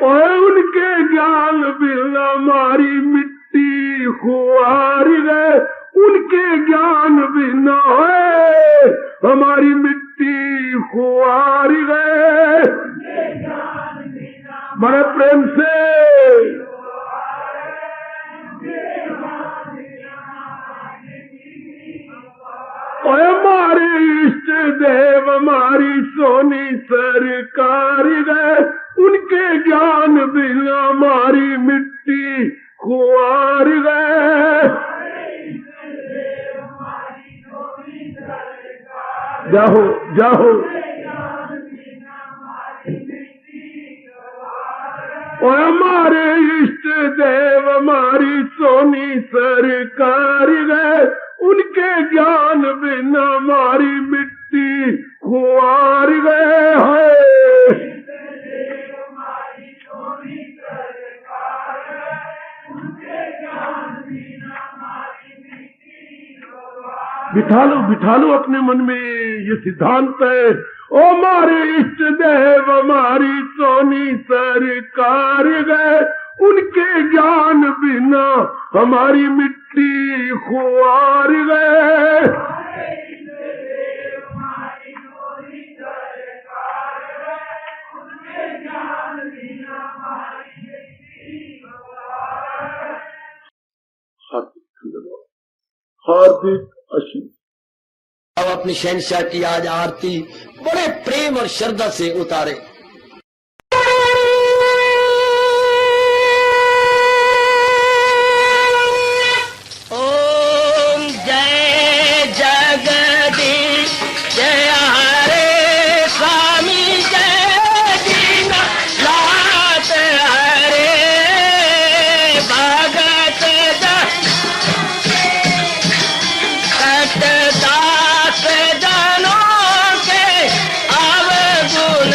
और उनके ज्ञान बिना हमारी मिट्टी खुआर गए, उनके ज्ञान बिना है हमारी मिट्टी खुआर गए। बड़े प्रेम से और हमारे इष्ट देव हमारी सोनी सरकार गए, उनके ज्ञान बिना हमारी मिट्टी खुआर गए। जाओ जाओ और हमारे इष्ट देव हमारी सोनी सरकार गए, उनके ज्ञान बिना हमारी मिट्टी खुआर गए है। बिठा लो अपने मन में ये सिद्धांत है। ओ हमारे इष्ट देव हमारी सोनी सरकार गए, उनके ज्ञान बिना हमारी मिट्टी खुआर गए। हार्दिक आशीष। अब अपनी शहंशाह की आज आरती बड़े प्रेम और श्रद्धा से उतारे। ओम जय जगदीश जय हरे स्वामी जय दीनानाथ हरे भगत दास जनों के अवगुण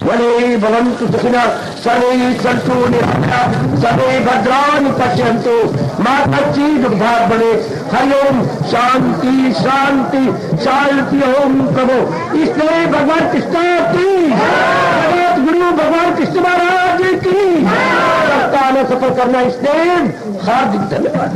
वने भवन्तु सुखिनः सर्वे सन्तु निरामयाः सर्वे भद्राणि पश्यन्तु मा कश्चित् दुःखभाग् भवेत्। हरि ओम शांति शांति शांति। ओम प्रभु इसलिए भगवान कृष्ण की जगत गुरु भगवान कृष्ण महाराज की सफल करना इसलिए हार्दिक धन्यवाद।